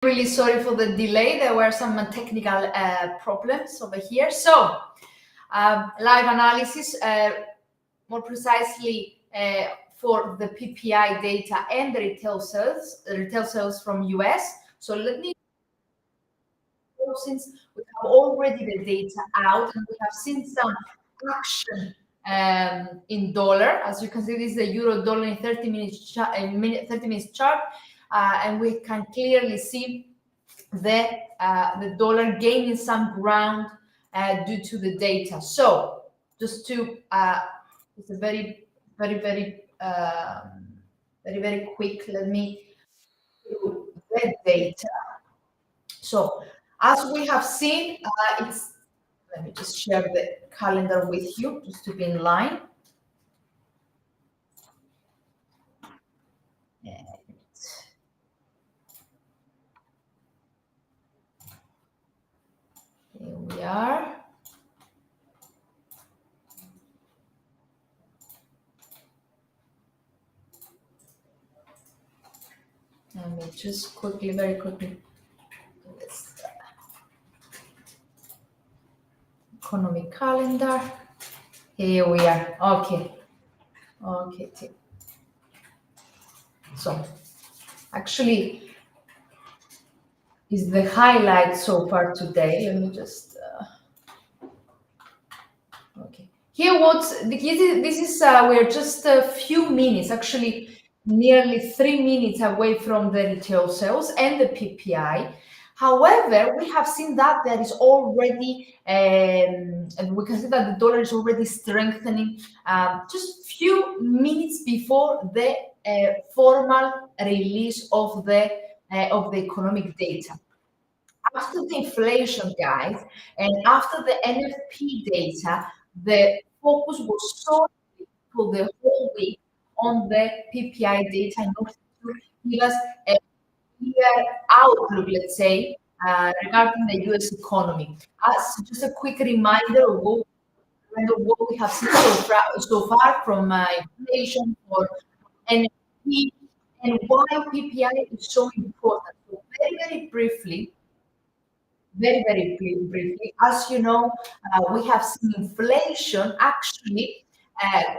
Really sorry for the delay. There were some technical problems over here. So, live analysis, more precisely for the PPI data and the retail sales from US. So let me, since we have already the data out and we have seen some action in dollar. As you can see, this is the euro dollar in 30 minutes 30 minutes chart, and we can clearly see the dollar gaining some ground due to the data. So just to it's a very quick. Let me do the data. So as we have seen, let me just share the calendar with you just to be in line. Here we are. Let me just quickly, very quickly, do this economic calendar. Here we are. Okay. So actually is the highlight so far today. Let me just okay. Here this is we're just a few minutes, actually nearly 3 minutes away from the retail sales and the PPI. However, we have seen that there is already, and we can see that the dollar is already strengthening just few minutes before the formal release of the economic data. After the inflation, guys, and after the NFP data, the focus was solely for the whole week on the PPI data in order to give us a clear outlook, let's say, regarding the US economy. As just a quick reminder of what we have seen so far from inflation or NFP and why PPI is so important. So very briefly, very briefly, as you know, we have seen inflation actually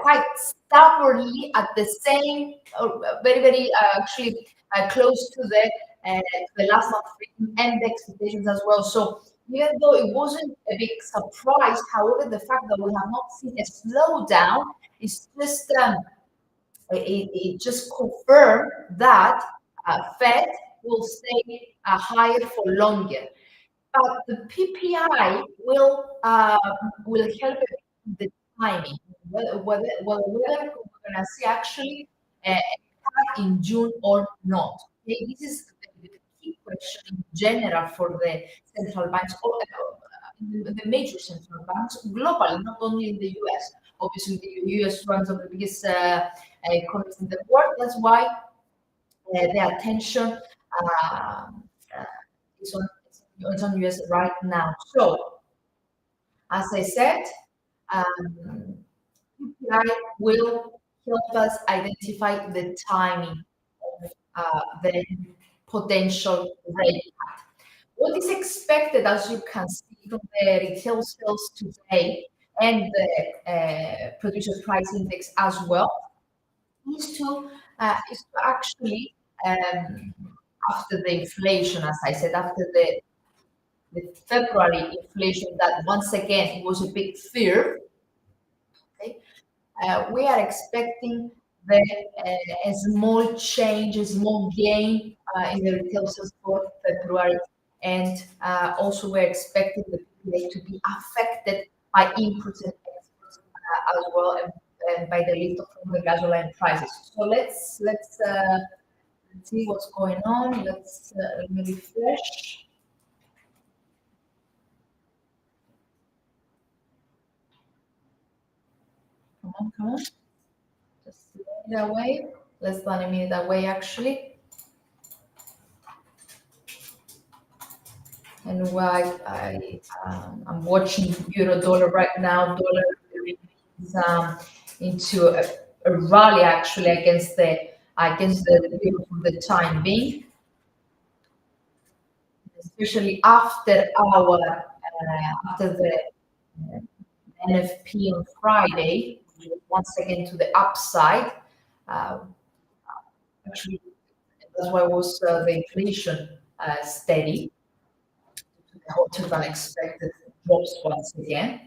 quite stubbornly at the same, very actually close to the last month and the expectations as well. So even though it wasn't a big surprise, however, the fact that we have not seen a slowdown is just it just confirmed that Fed will stay higher for longer. But the PPI will help the timing. Whether we're going to see actually a cut in June or not. Okay, this is the key question in general for the central banks, or the major central banks globally, not only in the US. Obviously, the US runs one of the biggest economies in the world. That's why the attention is on US right now. So, as I said, PPI will help us identify the timing of the potential rate cut. What is expected, as you can see from the retail sales today and the producer price index as well, is to actually after the inflation, as I said, after the February inflation, that once again it was a big fear. Okay, we are expecting a small change, a small gain in the retail sales for February, and also we're expecting the PPI to be affected by inputs and exports as well, and by the lift of the gasoline prices. So let's see what's going on. Let me refresh. Come on. Just a minute away. Less than a minute away, actually. And why I'm watching euro dollar right now. Dollar is into a rally actually against the euro for the time being. especially after after the uh, NFP on Friday, once again to the upside. Uh, Actually, that's why was the inflation steady, hotter than expected drops once again.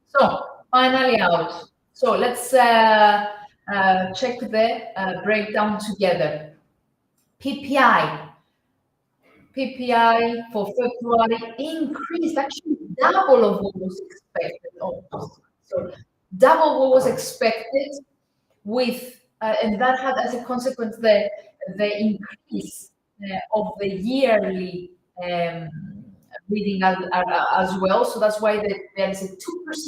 So finally out. So let's check the breakdown together. PPI. PPI for February increased, actually double of what was expected. Almost. So double what was expected with, and that had as a consequence the increase of the yearly reading as well. So that's why there is a 2%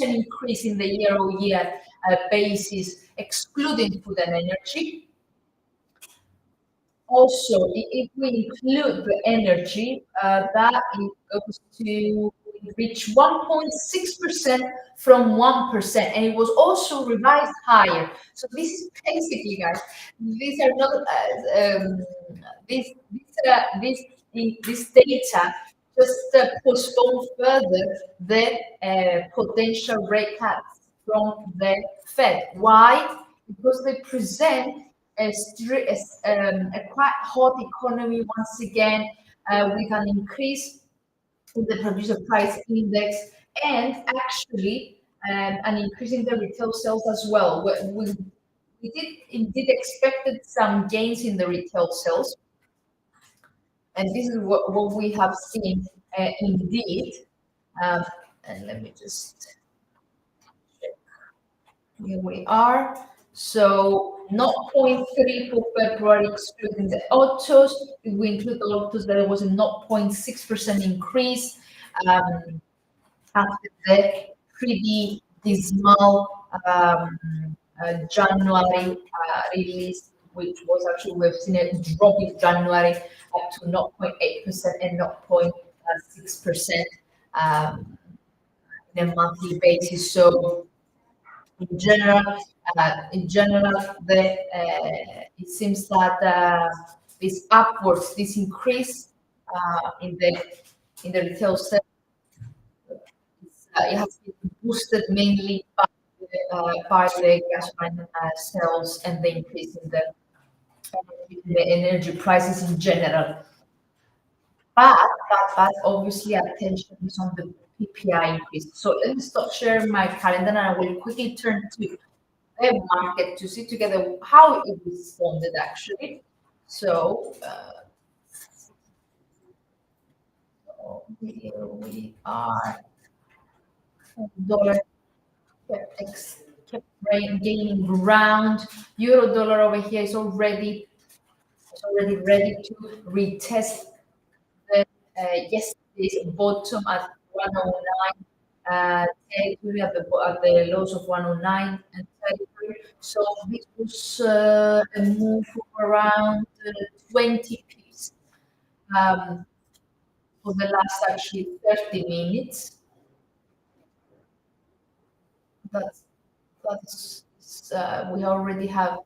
increase in the year-over-year basis, excluding food and energy. Also, if we include the energy, that it goes to reach 1.6% from 1%, and it was also revised higher. So this is basically, guys, these are not this data just postpone further the potential rate cuts from the Fed. Why? Because they present a quite hot economy once again, with an increase in the producer price index, and actually an increase in the retail sales as well. We did indeed expected some gains in the retail sales, and this is what we have seen indeed. Um, and let me just Here we are. So 0.3 for February, excluding the autos. If we include the autos, there was a 0.6% increase after the pretty dismal January release, which was actually, we've seen a drop in January up to 0.8% and 0.6% in a monthly basis. So in general, it seems that this increase in the retail sales, it has been boosted mainly by the gasoline sales and the increase in the energy prices in general. But obviously attention is on the PPI increase. So let me stop sharing my calendar and I will quickly turn to the market to see together how it responded actually. So here we are. Dollar kept gaining ground. Euro dollar over here is already ready to retest the yesterday's bottom at 109. Territory at the lows of 109 and 33. So this was a move of around 20 pips for the last actually 30 minutes. That's we already have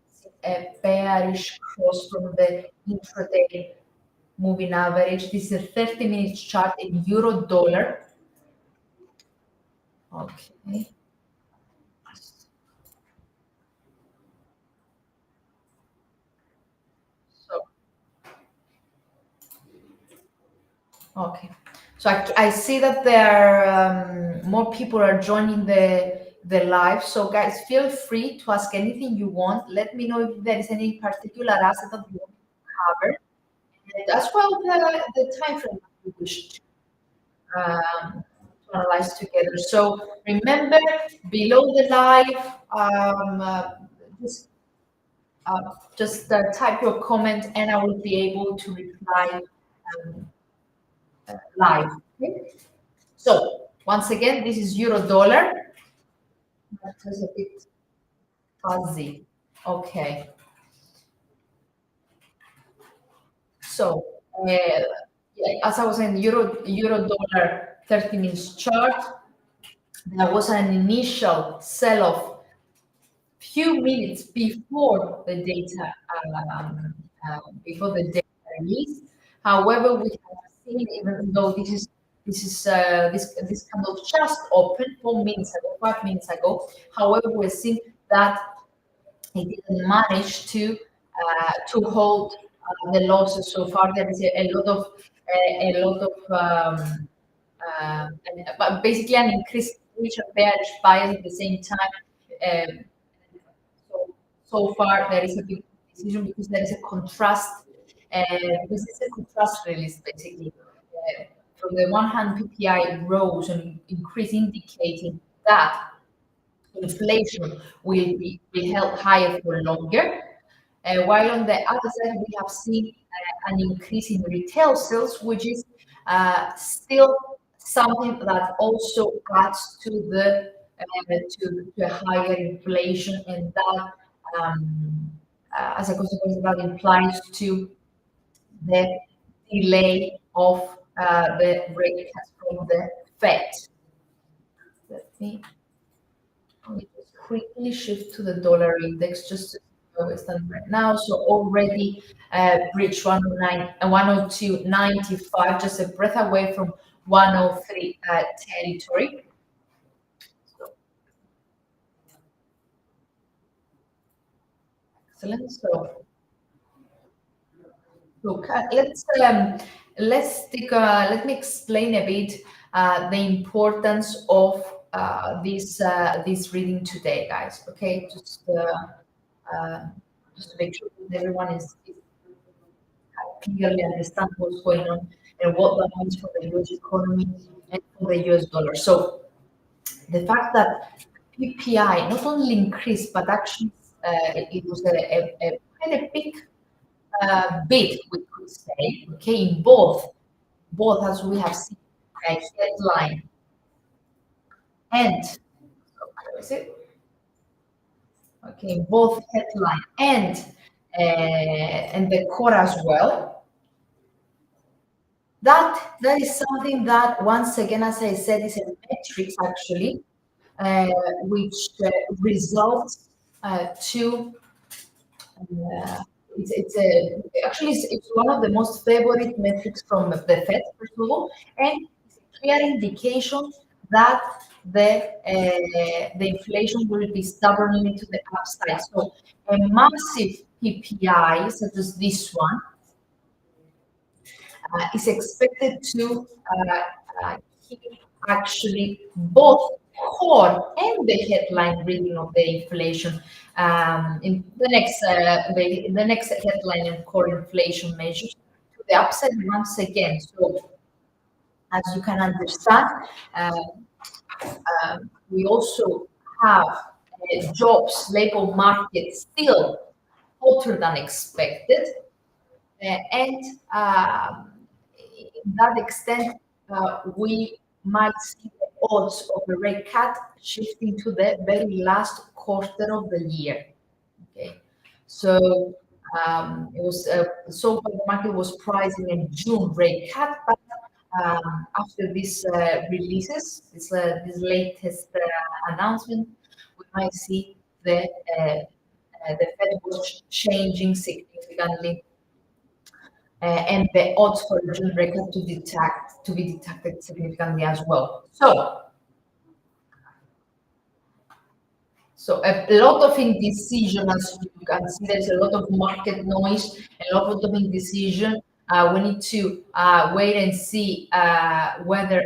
a bearish cross from the intraday moving average. This is a 30-minute chart in euro dollar. Okay. So, okay. So I see that there are more people are joining the live. So guys, feel free to ask anything you want. Let me know if there is any particular asset that you want to cover, and as well the time frame that you wish to analyze together. So remember, below the live, just type your comment, and I will be able to reply um, live. Okay? So once again, this is euro dollar. That was a bit fuzzy. Okay. So as I was saying, euro dollar 30 minutes chart. There was an initial sell-off few minutes before the data before the data release. However, we have seen, even though this kind of just opened 4 minutes ago, 5 minutes ago. However, we've seen that it didn't manage to hold the losses so far. There is but basically an increased bullish and bearish bias at the same time. Um, so, so far, there is a big decision because there is a contrast. This is a contrast release, basically. From the one hand, PPI rose and increased, indicating that inflation will be held higher for longer. While on the other side, we have seen an increase in retail sales, which is still something that also adds to a higher inflation, and that, as a consequence, that implies to the delay of the rate cuts from the Fed. Let me just quickly shift to the dollar index just to see where we stand right now. So already breached 109 and 102.95, just a breath away from 103 territory. So, excellent. So look, let me explain a bit the importance of this reading today, guys. Okay, just to make sure that everyone is clearly understand what's going on and what that means for the US economy and for the US dollar. So the fact that PPI not only increased, but actually it was quite a big bid, we could say, okay, in both as we have seen, headline and, where is it? Okay, both headline and the core as well. That is something that, once again, as I said, is a metrics actually, which results to it's one of the most favorite metrics from the Fed, first of all, and it's a clear indication that the inflation will be stubbornly to the upside. So a massive PPI such as this one is expected to keep actually both core and the headline reading of the inflation in the next headline and core inflation measures to the upside once again. So as you can understand, we also have jobs labor market still hotter than expected. And in that extent, we might see the odds of a rate cut shifting to the very last quarter of the year. Okay, so it was so far the market was pricing a June rate cut, but after these releases, this latest announcement, we might see the Fed was changing significantly, and the odds for a June record to be detected significantly as well. So a lot of indecision, as you can see, there's a lot of market noise, a lot of indecision. We need to wait and see whether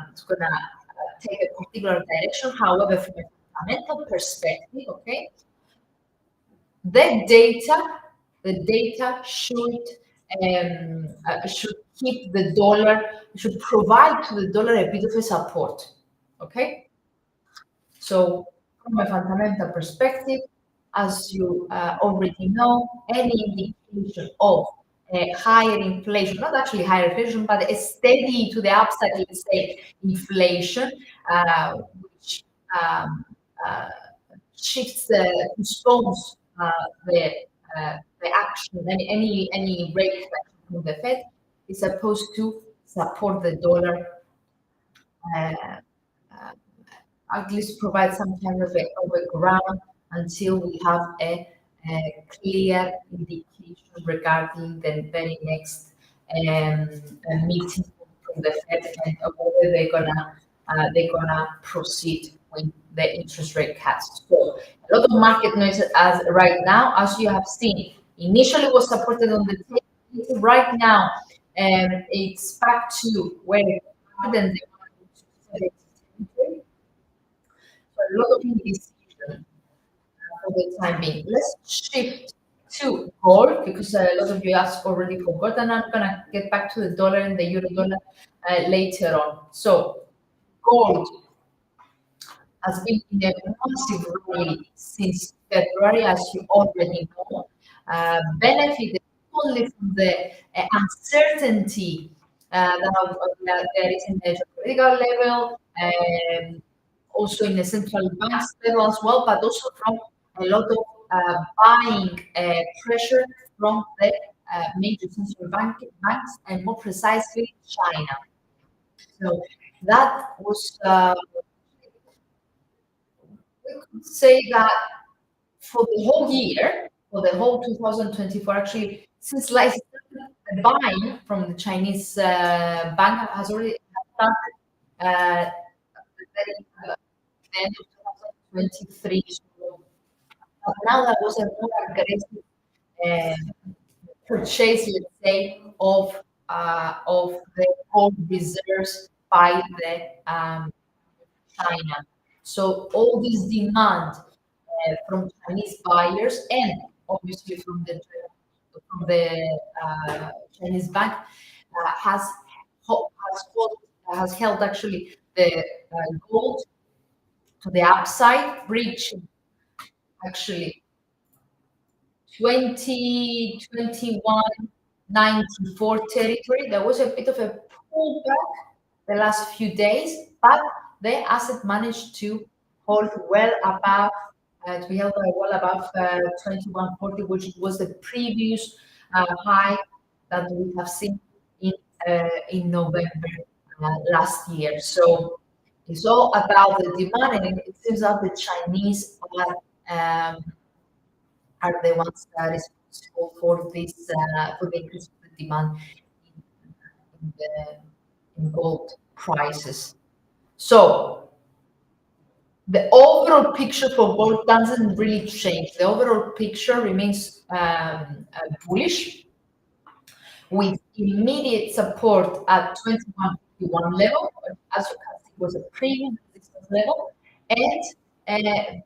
it's gonna take a particular direction. However, from a fundamental perspective, okay, the data should keep the dollar, should provide to the dollar a bit of a support. Okay, so from a fundamental perspective, as you already know, any indication of higher inflation, not actually higher inflation, but a steady to the upside, let's say, inflation, which shifts, postpones the action, any rate cut from the Fed is supposed to support the dollar, uh, at least provide some kind of a ground until we have a clear indication regarding the very next meeting from the Fed and whether they're gonna proceed with the interest rate cuts. So a lot of market noise as right now, as you have seen, initially was supported on the table. Right now, it's back to where it started and they want to set it. So a lot of indecision for the time being. Let's shift to gold because a lot of you asked already for gold, and I'm gonna get back to the dollar and the euro dollar later on. So gold has been in a massive rally since February, as you already know, benefited only from the uncertainty that there is in the geopolitical level, also in the central banks level as well, but also from a lot of buying pressure from the major central banks, and more precisely China. So that was, we could say that for the whole year, for the whole 2024, actually, since last the buying from the Chinese bank has already started at the end of 2023. So now that was a more aggressive purchase, let's say, of the gold reserves by the China. So all this demand from Chinese buyers and obviously from the Chinese bank has held actually the gold to the upside, reaching actually 2021 94 territory. There was a bit of a pullback the last few days, but the asset managed to hold well above, to be held well above 2140, which was the previous high that we have seen in November last year. So it's all about the demand, and it seems that the Chinese are the ones that is responsible for this for the increase of the demand in the in gold prices. So the overall picture for gold doesn't really change. The overall picture remains bullish, with immediate support at 2151 level, as you can see, was a previous resistance level, and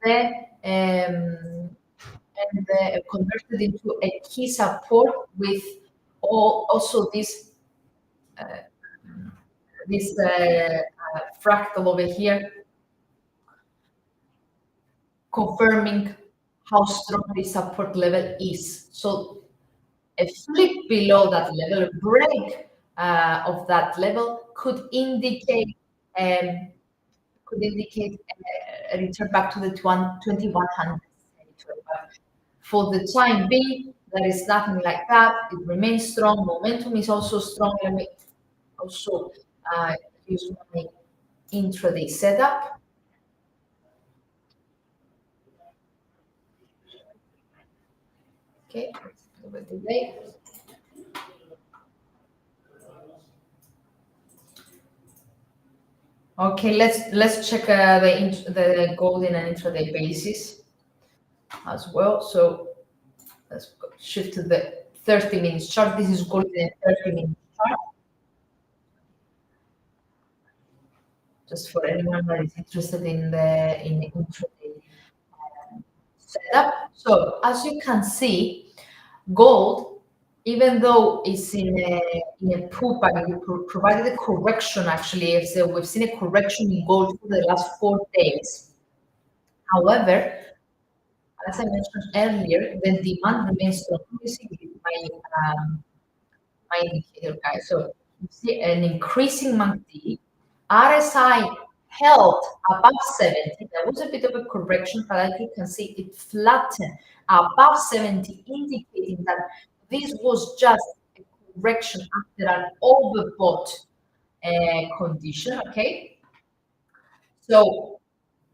then converted into a key support with also this fractal over here, confirming how strong this support level is. So a flip below that level, a break of that level could indicate a return back to the 2100 territory. But for the time being, there is nothing like that. It remains strong. Momentum is also strong. Let me also use my intraday setup. Okay, over the day. Okay, let's check the gold in an intraday basis as well. So let's shift to the 30 minutes chart. This is gold in a 30 minutes chart. Just for anyone that is interested in the intraday setup. So as you can see, gold, even though it's in a pullback, we provided a correction actually. So we've seen a correction in gold for the last 4 days. However, as I mentioned earlier, the demand remains strong. You see my indicator, guys. So you see an increasing MACD. RSI held above 70. There was a bit of a correction, but as you can see, it flattened above 70, indicating that this was just a correction after an overbought condition. Okay, so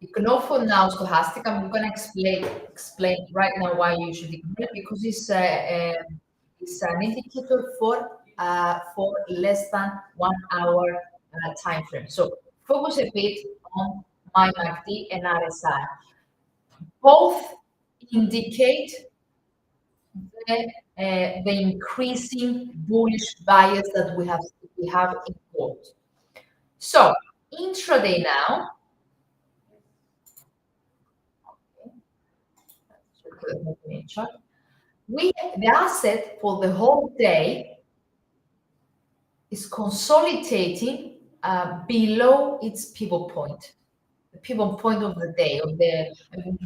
You can offer now stochastic. I'm going to explain right now why you should ignore it, because it's an indicator for less than 1 hour time frame. So focus a bit on my MACD and RSI. Both indicate the increasing bullish bias that we have in gold. So intraday now, the asset for the whole day is consolidating below its pivot point. The pivot point of the day,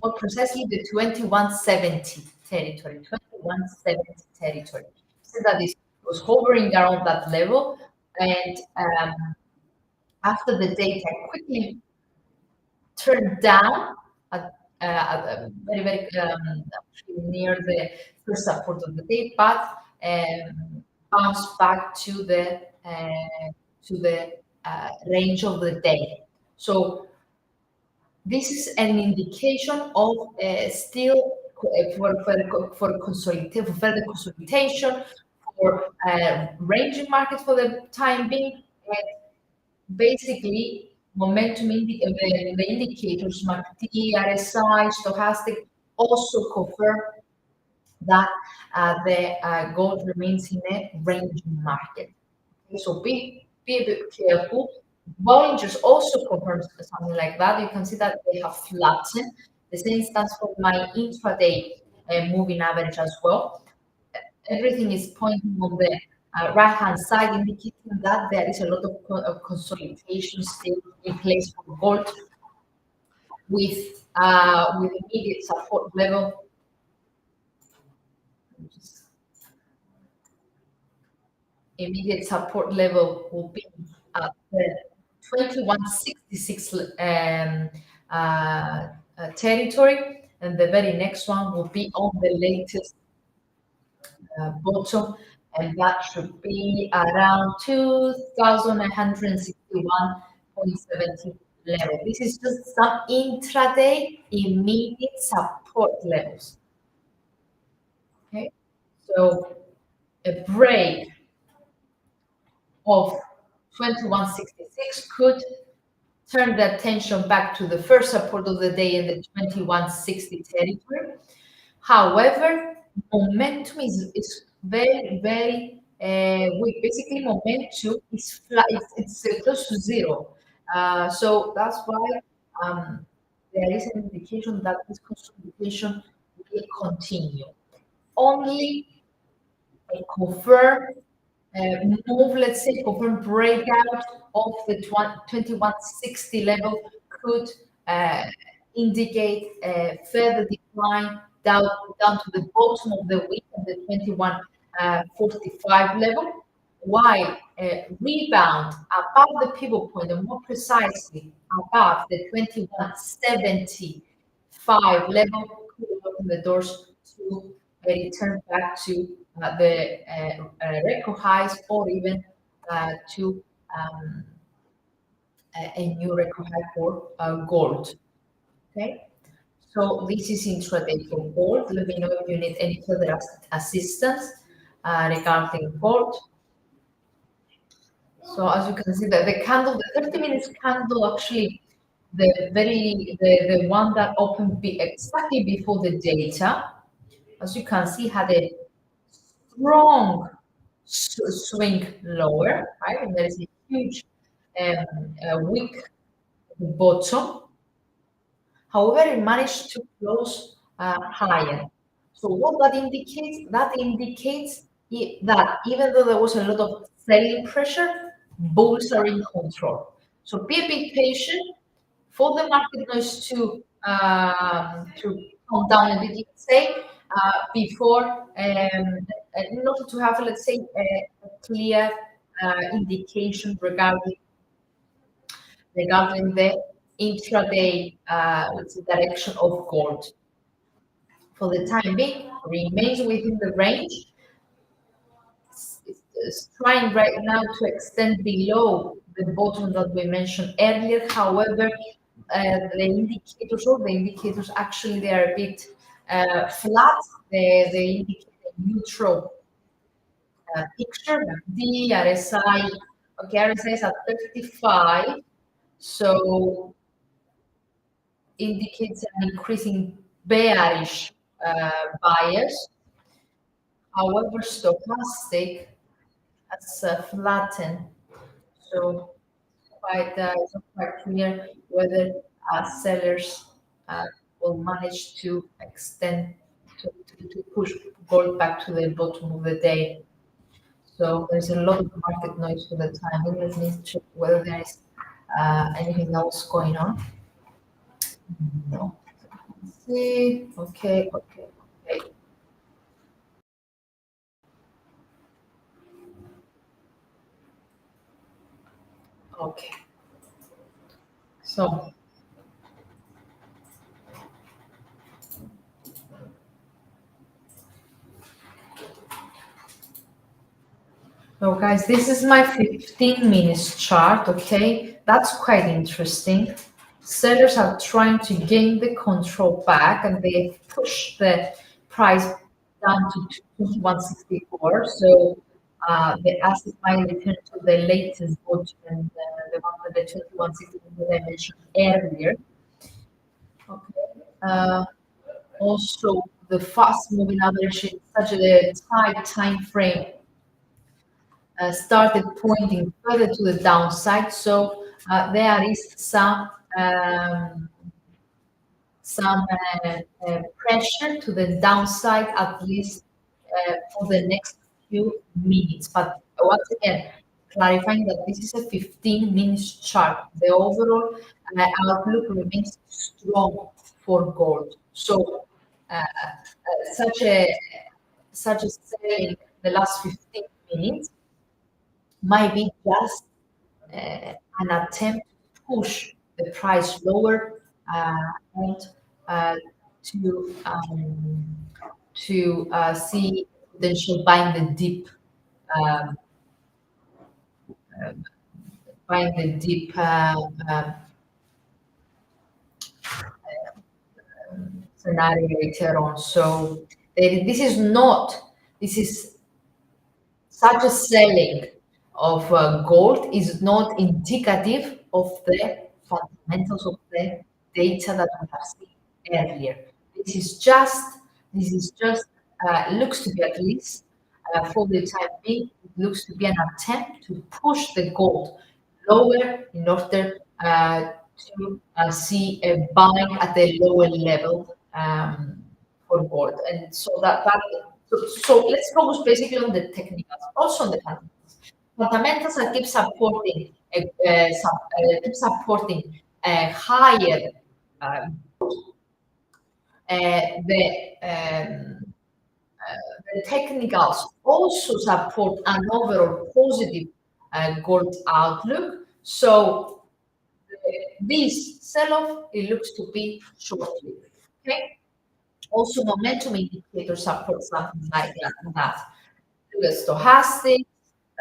more precisely the 2170 territory, 2170 territory. So that is was hovering around that level, and after the data quickly turned down very, very near the first support of the day, but bounced back to the range of the day. So this is an indication of still for further consolidation, for ranging market for the time being. Basically, the indicators, MACD, RSI, stochastic, also confirm that the gold remains in a ranging market. Okay, so be a bit careful. Bollinger also confirms something like that. You can see that they have flattened. The same stands for my intraday moving average as well. Everything is pointing on the right-hand side, indicating that there is a lot of consolidation still in place for gold, with immediate support level. Immediate support level will be at the 2166 territory, and the very next one will be on the latest bottom, and that should be around 2161.70 level. This is just some intraday immediate support levels. Okay, so a break of 2166 could turn the attention back to the first support of the day in the 2160 territory. However, momentum is very, very weak. Basically, momentum is flat. It's close to zero. So that's why there is an indication that this consolidation will continue. Only a confirmed move, let's say, confirmed breakout of the 2160 level could indicate a further decline down to the bottom of the week at the 2145 level, while a rebound above the pivot point, and more precisely above the 2175 level, could open the doors to a return back to the record highs, or even to a new record high for gold. Okay, so this is intraday for gold. Let me know if you need any further assistance regarding gold. So as you can see, the candle, the 30 minutes candle, actually, the one that opened exactly before the data, as you can see, had a strong swing lower, right? And there is a huge weak bottom. However, it managed to close higher. So what that indicates? That indicates that even though there was a lot of selling pressure, bulls are in control. So be a bit patient for the market noise to calm down a bit, let's say, before, in order to have, let's say, a clear indication regarding the intraday direction of gold. For the time being, remains within the range. It's trying right now to extend below the bottom that we mentioned earlier. However, the indicators actually they are a bit flat. They indicate a neutral picture. The RSI, okay, RSI is at 35, so indicates an increasing bearish bias. However, stochastic has flattened, so it's not quite clear whether sellers uh, will manage to extend to push gold back to the bottom of the day. So there's a lot of market noise for the time being. Let me check whether there is anything else going on. No. See. Okay. Okay. Okay. Okay. So, so guys, this is my 15 minutes chart. Okay, that's quite interesting. Sellers are trying to gain the control back, and they push the price down to 2164. So the asset might return to the latest bottom, and the one with the 2164 that I mentioned earlier. Okay. Also, the fast moving average in such a tight time frame started pointing further to the downside. So there is some pressure to the downside, at least for the next few minutes. But once again, clarifying that this is a 15 minutes chart. The overall outlook remains strong for gold. So such a such a selling the last 15 minutes might be just an attempt to push the price lower and uh, to see potential buying the dip, um, buying the dip scenario later on. So this is not this is such a selling of gold is not indicative of the fundamentals of the data that we have seen earlier. This is just, looks to be, at least for the time being, it looks to be an attempt to push the gold lower in order to see a buying at a lower level for gold. And so so let's focus basically on the technicals, also on the fundamentals. Fundamentals that keep supporting keep supporting higher uh, the the technicals also support an overall positive gold outlook. So this sell-off, it looks to be short-lived. Okay. Also, momentum indicators support something like that. Look at stochastic,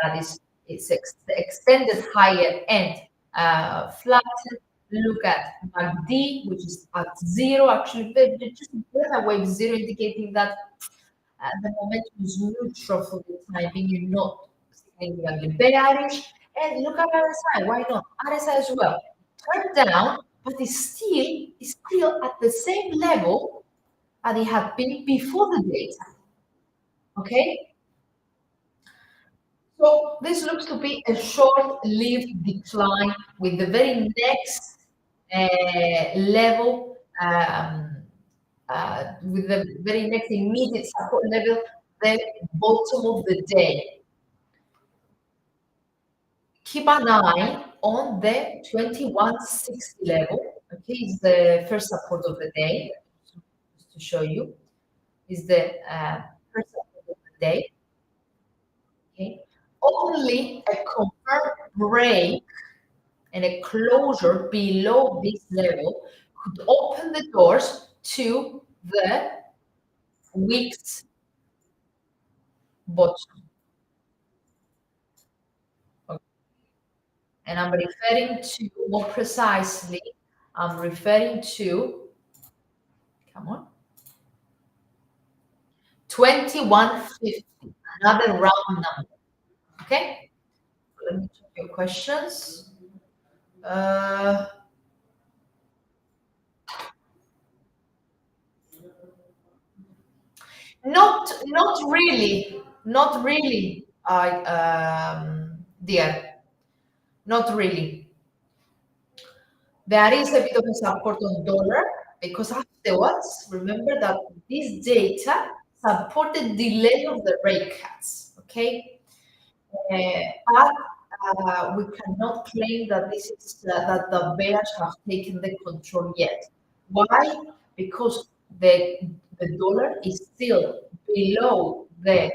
that is it's extended higher end flattened. Look at MACD, which is at zero. Actually, they just a wave zero, indicating that the momentum is neutral for the time being, you're not significantly bearish. And look at RSI. Why not? RSI as well. Turned down, but it's still at the same level that it had been before the data. Okay. So this looks to be a short-lived decline with the very next level, with the very next immediate support level, the bottom of the day. Keep an eye on the 2160 level. Okay, is the first support of the day. Just to show you, is the first support of the day. Okay, only a confirmed break and a closure below this level could open the doors to the week's bottom. Okay. And I'm referring to more precisely I'm referring to, come on, 2150, another round number. Okay, let me check your questions. Uh, not really, not really, dear, not really. There is a bit of a support on dollar because afterwards, remember that this data supported delay of the rate cuts. Okay, but we cannot claim that this is that the bears have taken the control yet. Why? Because the the dollar is still below the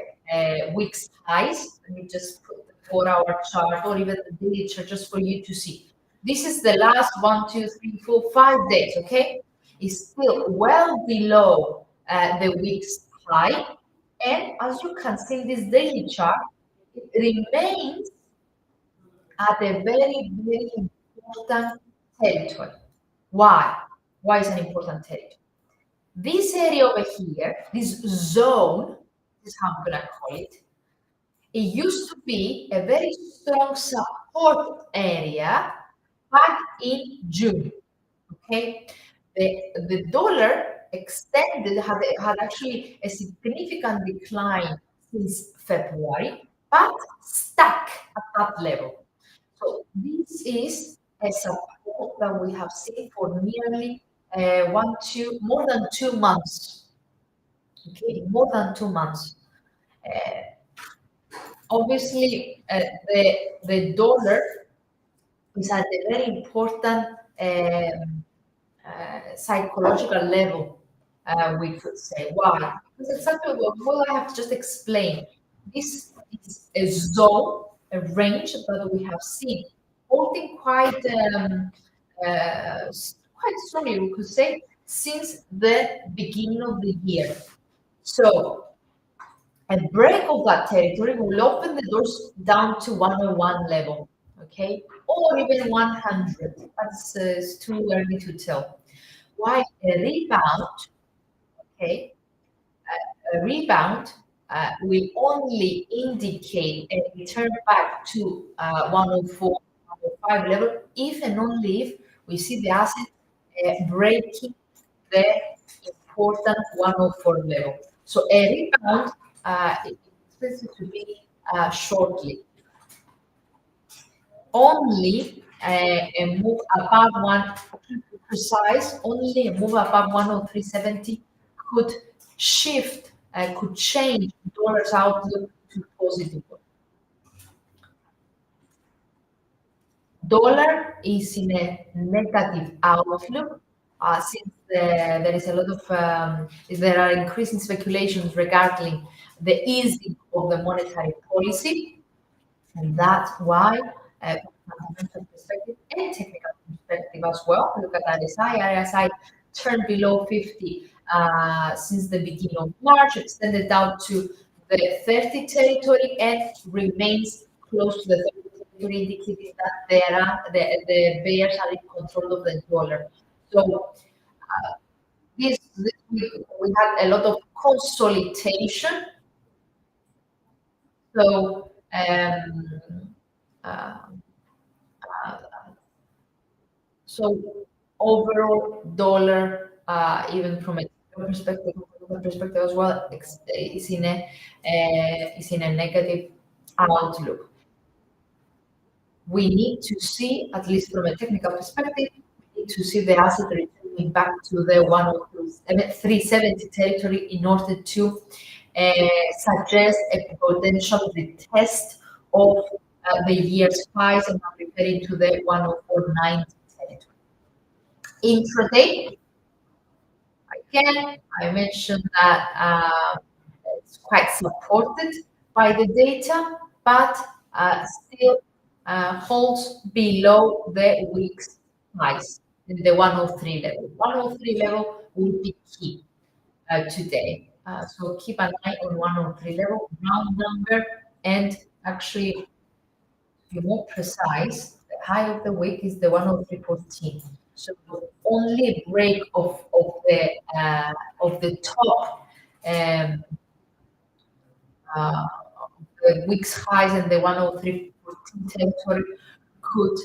week's highs. Let me just put the 4 hour chart or even the daily chart just for you to see. This is the last 1, 2, 3, 4, 5 days. Okay, it's still well below the week's high, and as you can see in this daily chart, it remains at a very, very important territory. Why? Why is an important territory? This area over here, this zone, this is how I'm gonna call it, it used to be a very strong support area back in June. Okay, the dollar extended had actually a significant decline since February, but stuck at that level. So this is a support that we have seen for nearly more than 2 months. Okay, more than 2 months. Obviously, the dollar is at a very important psychological level, we could say. Why? Because exactly what I have to just explain. This is a zone, a range that we have seen, holding quite strongly, we could say, since the beginning of the year. So a break of that territory will open the doors down to 101 level, okay, or even 100. That's it's too early to tell. Why a rebound, okay, a rebound will only indicate a return back to 104, 105 level if and only if we see the asset breaking the important 104 level. So a rebound is expected to be shortly. Only a move above one, precise, only a move above 103.70 could shift, could change dollar's outlook to positive. Dollar is in a negative outlook since there is a lot of there are increasing speculations regarding the easing of the monetary policy, and that's why, from a fundamental perspective and technical perspective as well, look at RSI. RSI turned below 50 since the beginning of March, extended out to the 30 territory, and remains close to the 30 territory, indicating that the bears are in control of the dollar. So this week we had a lot of consolidation. So uh, So overall, dollar, even from a technical perspective as well, is in a negative outlook. We need to see, at least from a technical perspective, we need to see the asset returning back to the 103.70 territory in order to suggest a potential retest of the year's highs, and I'm referring to the 104.90 territory. Intraday, again, I mentioned that it's quite supported by the data, but still holds below the week's highs in the 103 level. 103 level will be key today. So keep an eye on 103 level, round number, and actually, to be more precise, the high of the week is the 103.14. So only break of the top um, uh, the week's highs and the 103.14 territory could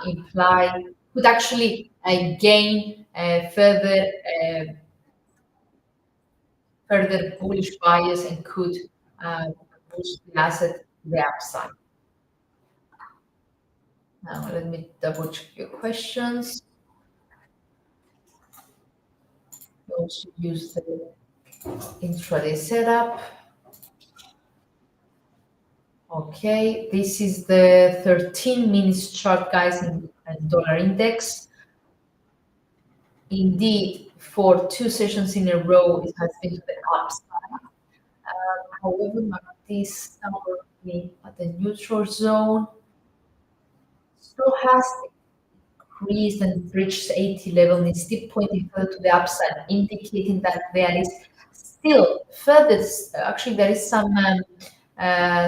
imply could actually gain further bullish bias and could uh, boost the asset to the upside. Now let me double check your questions. We also use the intraday setup. Okay, this is the 13 minutes chart, guys, in dollar index. Indeed, for two sessions in a row, it has been to the upside. However, this number at the neutral zone still has increased and reached 80 level and is still pointing further to the upside, indicating that there is still further, actually, there is some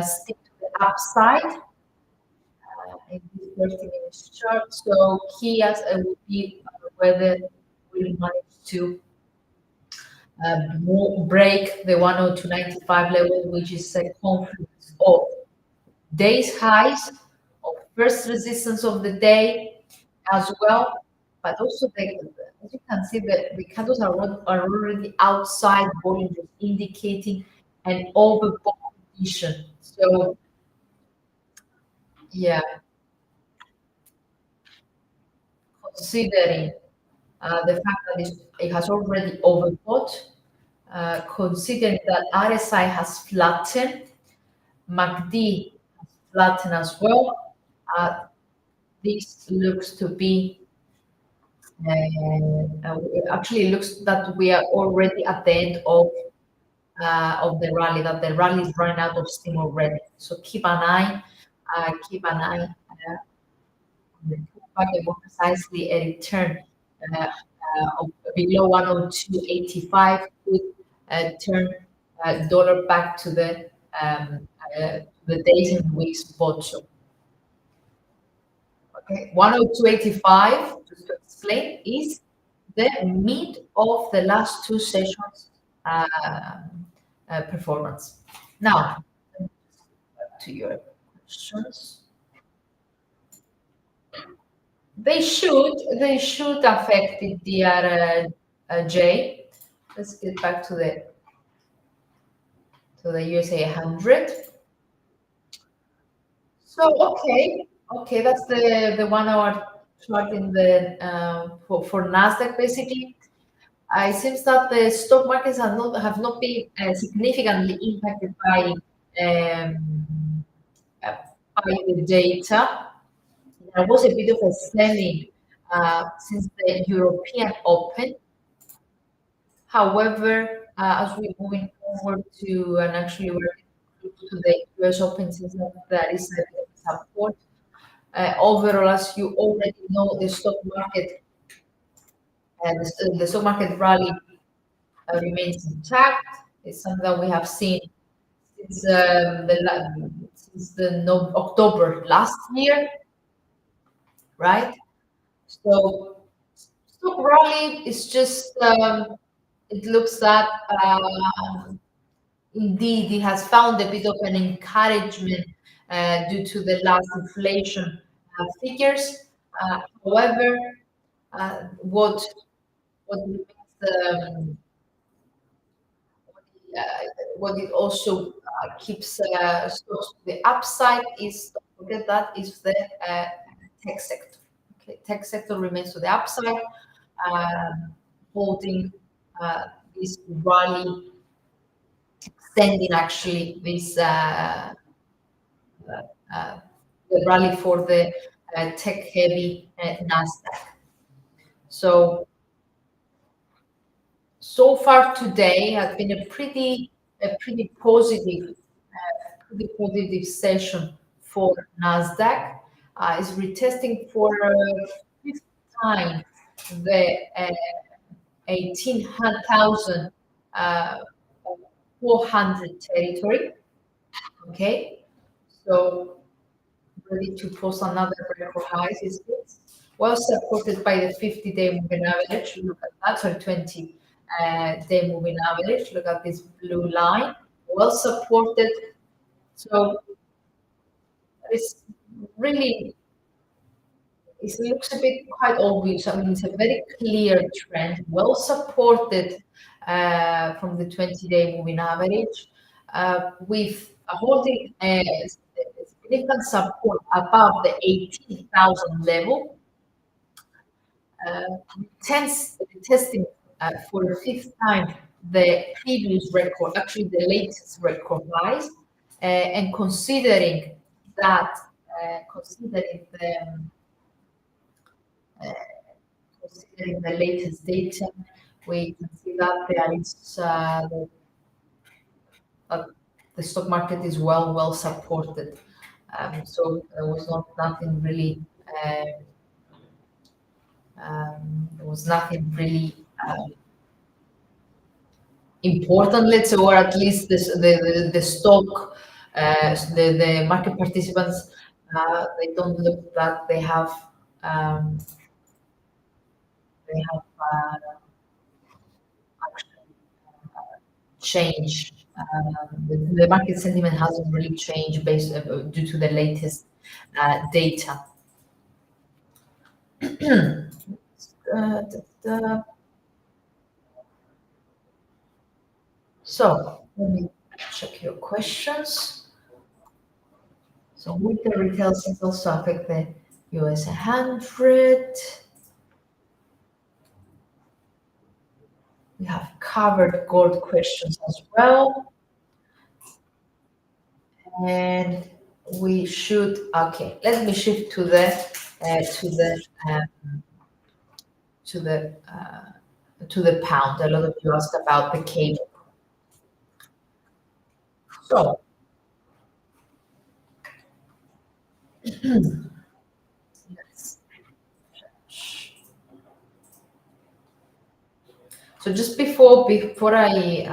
stick to the upside in this 30 minutes chart. So key as would be whether we manage to break the 102.95 level, which is a confluence of day's highs, of first resistance of the day as well, but also as you can see, the candles are already outside volume, indicating an overbought condition. So yeah, considering the fact that it has already overbought, considering that RSI has flattened, MACD has flattened as well. This looks to be actually it looks that we are already at the end of the rally. That the rally is running out of steam already. So keep an eye more precisely a return of below 102.85 could turn dollar back to the days and weeks bottom. Okay, 102.85, just to explain, is the mid of the last two sessions performance. Now, back to your questions. They should affect the DRJ. Let's get back to the USA 100. So okay, that's the 1 hour chart in the for Nasdaq basically. It seems that the stock markets have not been significantly impacted um, uh, by the data. There was a bit of a selling since the European Open. However, as we're moving forward to and actually we're to the US Open, since that is a bit of support. Overall, as you already know, the stock market rally remains intact. It's something that we have seen since October last year, right? So stock rally is just it looks that indeed it has found a bit of an encouragement due to the last inflation figures. However, what remains uh, what it also keeps stocks to the upside is, don't forget that, is the tech sector. Okay, tech sector remains to the upside, holding this rally, extending actually this the rally for the tech heavy Nasdaq. So far today has been a pretty positive session for Nasdaq. Is retesting for fifth time the 18,400 territory. Okay, so ready to post another record highs is this well supported by the 50-day moving average. Look at that, sorry, 20 day moving average. Look at this blue line, well supported. So it's really, it looks a bit quite obvious. I mean, it's a very clear trend, well supported from the 20-day moving average, with a holding significant support above the 18,000 level, uh, testing for the fifth time the previous record, actually the latest record highs, and considering that, considering uh, considering the latest data, we can see that there is uh, the stock market is well supported. So there was nothing really. There was nothing really important, let's say, or at least the stock, the market participants, they don't look that um, they have actually changed. The market sentiment hasn't really changed based due to the latest data. Uh, da- da. So let me check your questions. So weaker retail sales also affect the US 100. We have covered gold questions as well. And we should, okay, let me shift to the to the to the to the pound. A lot of you asked about the cable. So let's, so just before I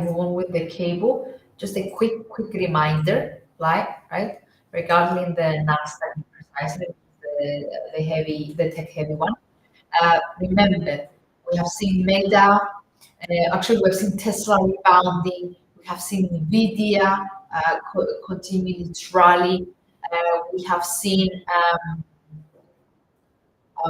move on with the cable, just a quick reminder, right, regarding the Nasdaq, precisely the tech heavy one. Remember, we have seen Meta, actually we have seen Tesla rebounding, we have seen Nvidia continue its rally, we have seen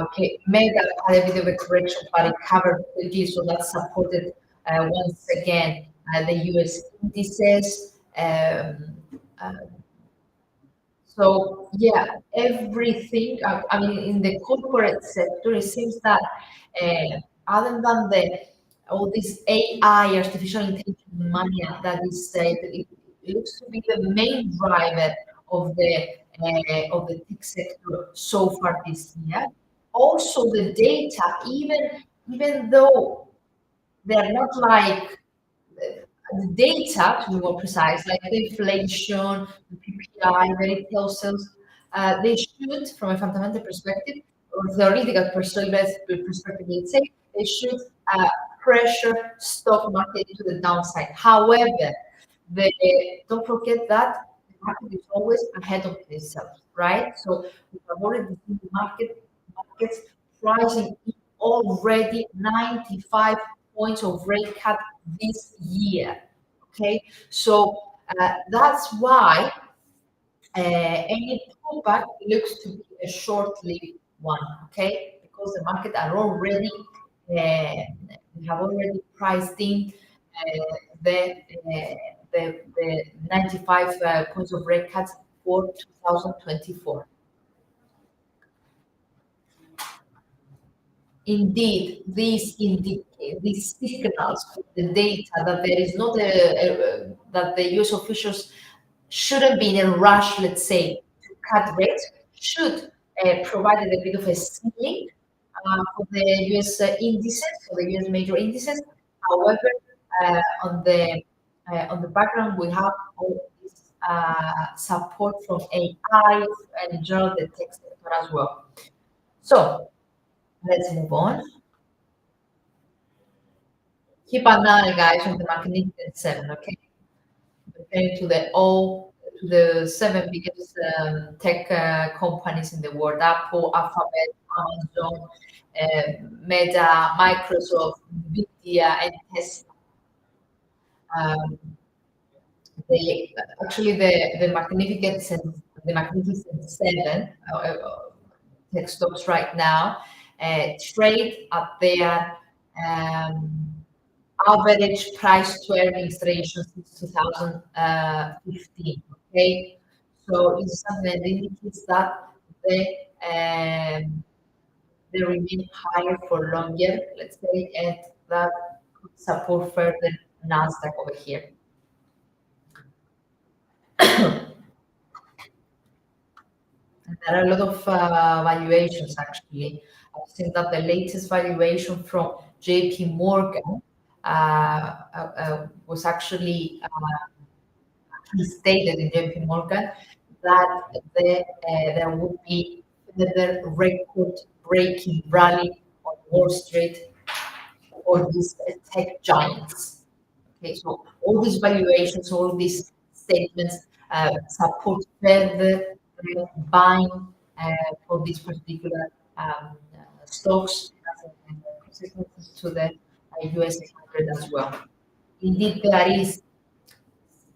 okay, Mega had a bit of a correction, but it covered quickly, so that supported once again the US indices. Uh, so yeah, everything. I mean, in the corporate sector, it seems that other than the all this AI, artificial intelligence mania that is it looks to be the main driver of the tech sector so far this year. Also, the data, even though they're not like the data, to be more precise, like the inflation, the PPI, the retail sales, they should, from a fundamental perspective or theoretical perspective, let's say, they should uh, pressure stock market to the downside. However, the, don't forget that the market is always ahead of itself, right? So we have already seen the markets pricing in already 95 points of rate cut this year. Okay, so that's why any pullback looks to be a short-lived one. Okay, because the market are already we have already priced in the, the 95 points of rate cuts for 2024. Indeed, these signals from the data that there is not that the U.S. officials shouldn't be in a rush, let's say, to cut rates, should provide a bit of a ceiling for the U.S. Indices, for the U.S. major indices. However, uh, on the on the background, we have all this support from AI and in general the tech sector as well. So let's move on. Keep an eye, guys, on the Magnificent Seven, okay? Referring to the all to the seven biggest tech companies in the world: Apple, Alphabet, Amazon, Meta, Microsoft, Nvidia, and Tesla. Um, they actually the Magnificent Seven tech stocks right now trade at their um, average price to earnings ratio since 2015. Okay, so it's something that indicates that they um, they remain higher for longer, let's say, and that could support further Nasdaq over here. And there are a lot of valuations actually. I've seen that the latest valuation from JP Morgan was actually stated in JP Morgan that there would be another record breaking rally on Wall Street for these tech giants. Okay, so all these valuations, all these statements support further buying for these particular stocks as a consequence to the US 100 as well. Indeed, there is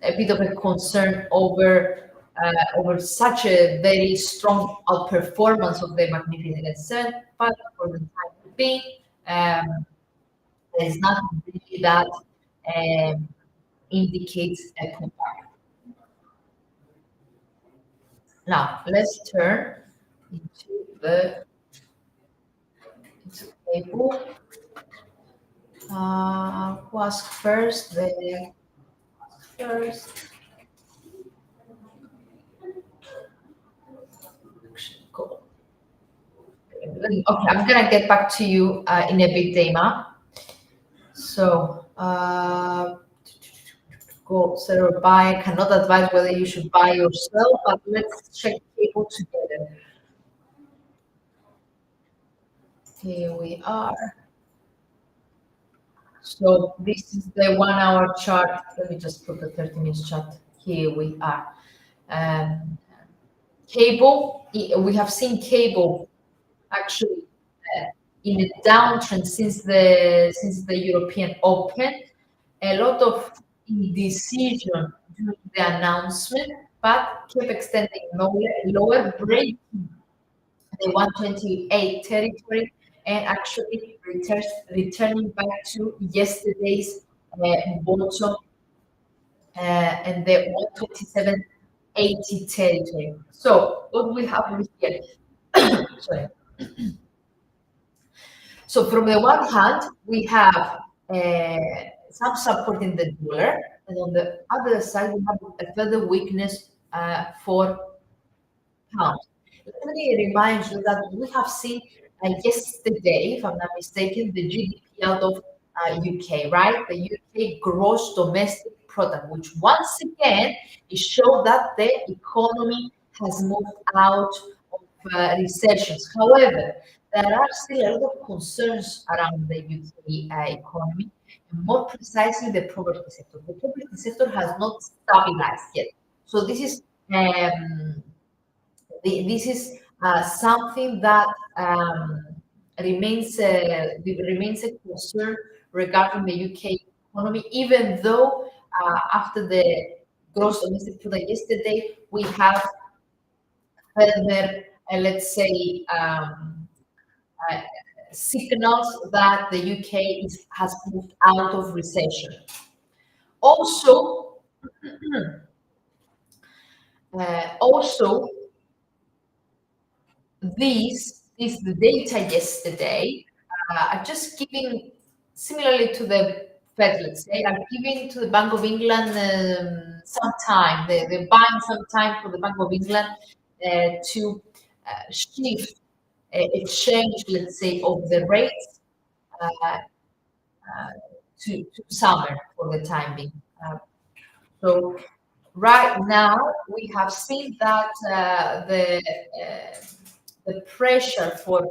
a bit of a concern over such a very strong outperformance of the Magnificent Seven, but for the time being, um, there's nothing really that um, indicates a comeback. Now let's turn into the table. Who asked first? The first. Go. Okay, I'm gonna get back to you in a bit, Dama. So go sell or buy. I cannot advise whether you should buy yourself, but let's check cable together. Here we are. So this is the 1 hour chart. Let me just put the 30 minutes chart. Here we are. Um, cable, we have seen cable actually in a downtrend since the European Open. A lot of indecision during the announcement, but kept extending lower break the 128 territory and actually returning back to yesterday's bottom and the 127.80 territory. So what we have over here, sorry. So from the one hand, we have some support in the dollar, and on the other side, we have a further weakness for pound. Let me remind you that we have seen yesterday, if I'm not mistaken, the GDP out of UK, right? The UK gross domestic product, which once again it showed that the economy has moved out of recessions. However, there are still a lot of concerns around the UK economy, and more precisely the property sector. The property sector has not stabilized yet. So this is something that remains a concern regarding the UK economy, even though after the gross domestic product yesterday, we have further, let's say, uh, signals that the UK has moved out of recession. Also, also this the data yesterday are just giving similarly to the Fed, let's say, are giving to the Bank of England some time. They're buying some time for the Bank of England to shift exchange, let's say, of the rates uh, to summer for the time being. So right now we have seen that the pressure for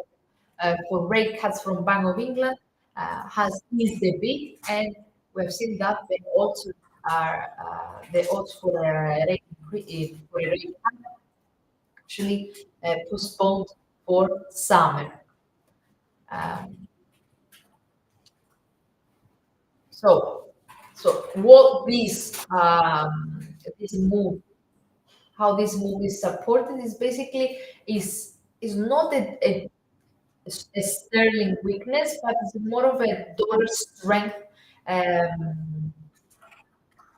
rate cuts from Bank of England has eased a bit, and we've seen that the odds for a rate Puerto Rico actually postponed for summer. Um, so, so what this move, how this move is supported is basically is not a sterling weakness, but it's more of a dollar strength. Um,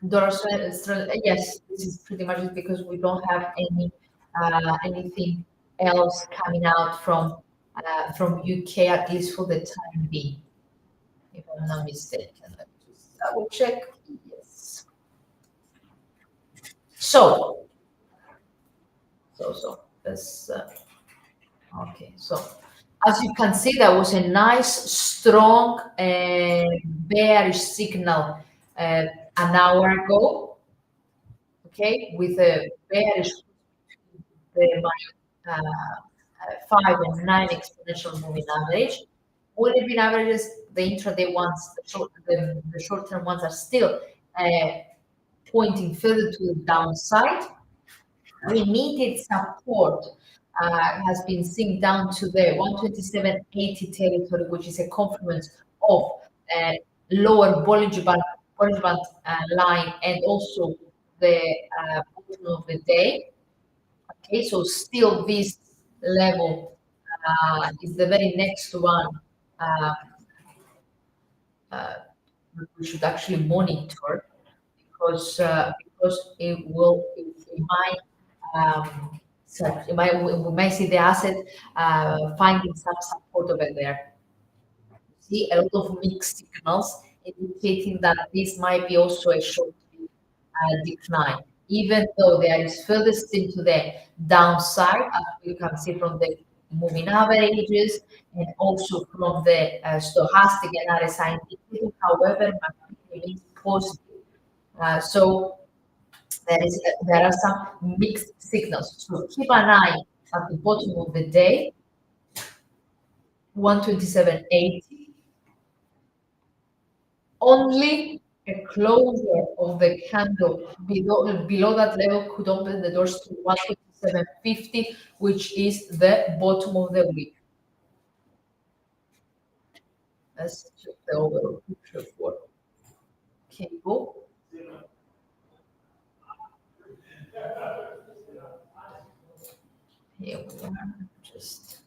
yes, this is pretty much it because we don't have anything else coming out from UK at least for the time being, if I'm not mistaken. Let me just double check. Yes. So so that's okay. So as you can see, that was a nice, strong, bearish signal an hour ago. Okay, with a bearish my 5 and 9 exponential moving average. Moving averages, the intraday ones, the short-term ones are still uh, pointing further to the downside. We needed support has been seen down to the 127.80 territory, which is a confluence of uh, lower Bollinger Band line and also the bottom of the day. Okay, so still this level is the very next one uh, uh, we should actually monitor because it might we might see the asset finding some support over there. See a lot of mixed signals indicating that this might be also a short decline, even though there is further still to the downside, as we can see from the moving averages and also from the stochastic and RSI indicator. However, market remains positive. So there are some mixed signals. So keep an eye at the bottom of the day, 127.80. Only a closure of the candle below that level could open the doors to 127.50, which is the bottom of the week. Let's check the overall picture for cable. Here we are. Just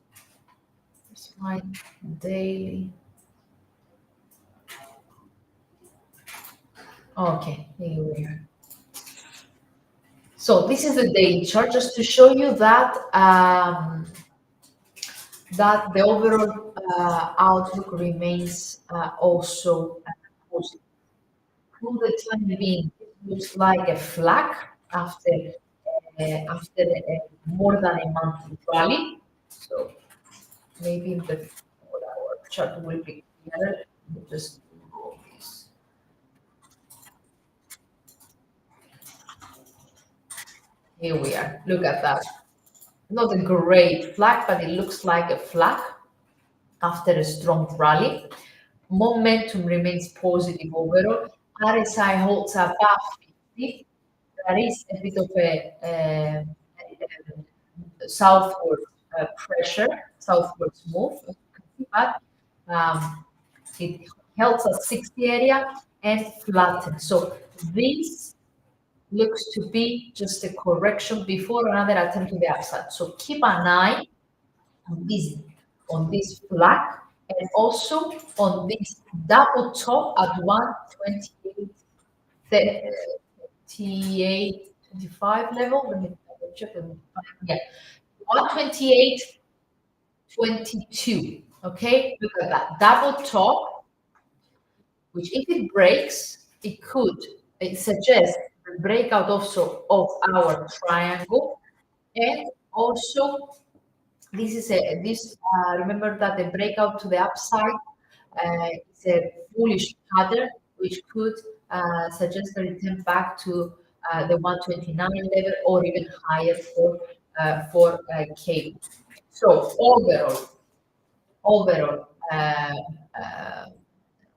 here's my daily. Okay, here we are. So this is the daily chart, just to show you that that the overall outlook remains also positive. For the time being, it looks like a flag after more than a month rally. So maybe the 4-hour chart will be clearer. We'll just go this. Here we are. Look at that. Not a great flag, but it looks like a flag after a strong rally. Momentum remains positive overall. RSI holds above 50. There is a bit of a southward pressure, southwards move, but it helps at 60 area and flatten. So this looks to be just a correction before another attempt to the upside. So keep an eye on this flag and also on this double top at 128.25 level. Let me double check. Yeah, 128.22. Okay, look at that double top, which if it breaks, it suggests the breakout also of our triangle, and also remember that the breakout to the upside is a bullish pattern, which could suggest a return back to the 129 level or even higher for cable. So overall,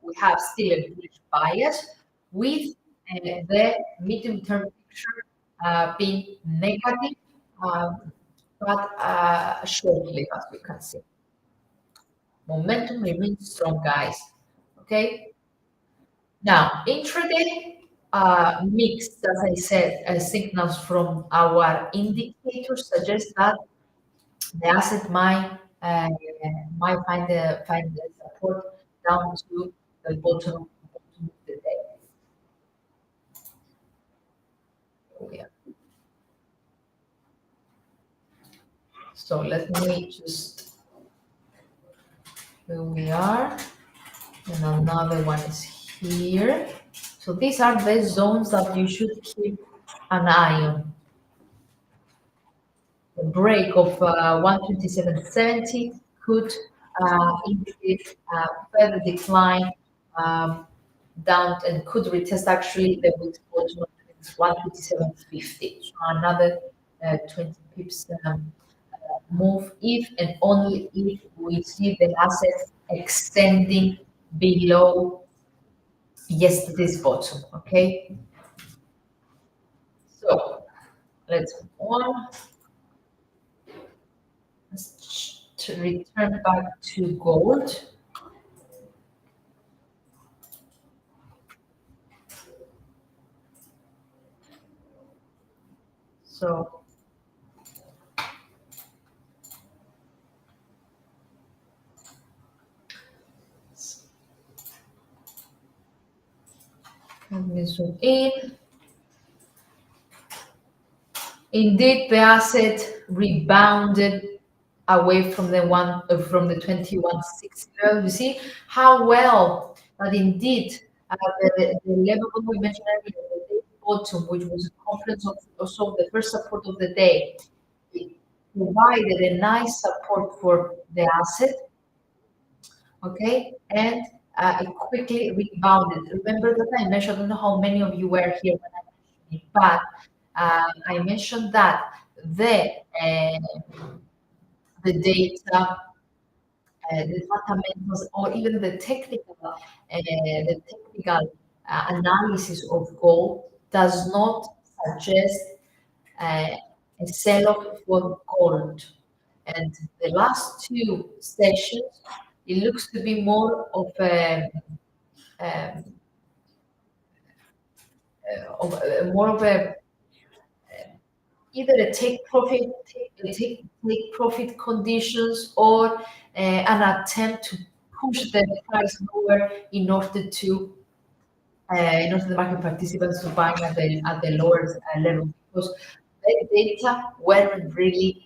we have still a bullish bias with the medium term picture being negative, um, but short-lived, as we can see. Momentum remains strong, guys. Okay. Now, intraday mixed, as I said, signals from our indicators suggest that the asset might find the support down to the bottom of the day. Yeah. So let me just, here we are, and another one is here. So these are the zones that you should keep an eye on. The break of 127.70 could indicate further decline um, down and could retest actually the week's bottom of 127.50. So another 20 pips move if and only if we see the asset extending below yesterday's bottom. Okay, so let's move on. Let's to return back to gold. So let me zoom in. Indeed, the asset rebounded away from from the 21.60 level. You see how well that indeed the level we mentioned earlier, the day bottom, which was a confluence of also the first support of the day, it provided a nice support for the asset. Okay, and it quickly rebounded. Remember that I mentioned, I don't know how many of you were here when I mentioned it, but I mentioned that the the data, the fundamentals, or even the technical analysis of gold does not suggest uh, a sell-off for gold. And the last two sessions, it looks to be more um, more of a either a take profit conditions or an attempt to push the price lower in order the market participants to buy at the lower level, because the data weren't really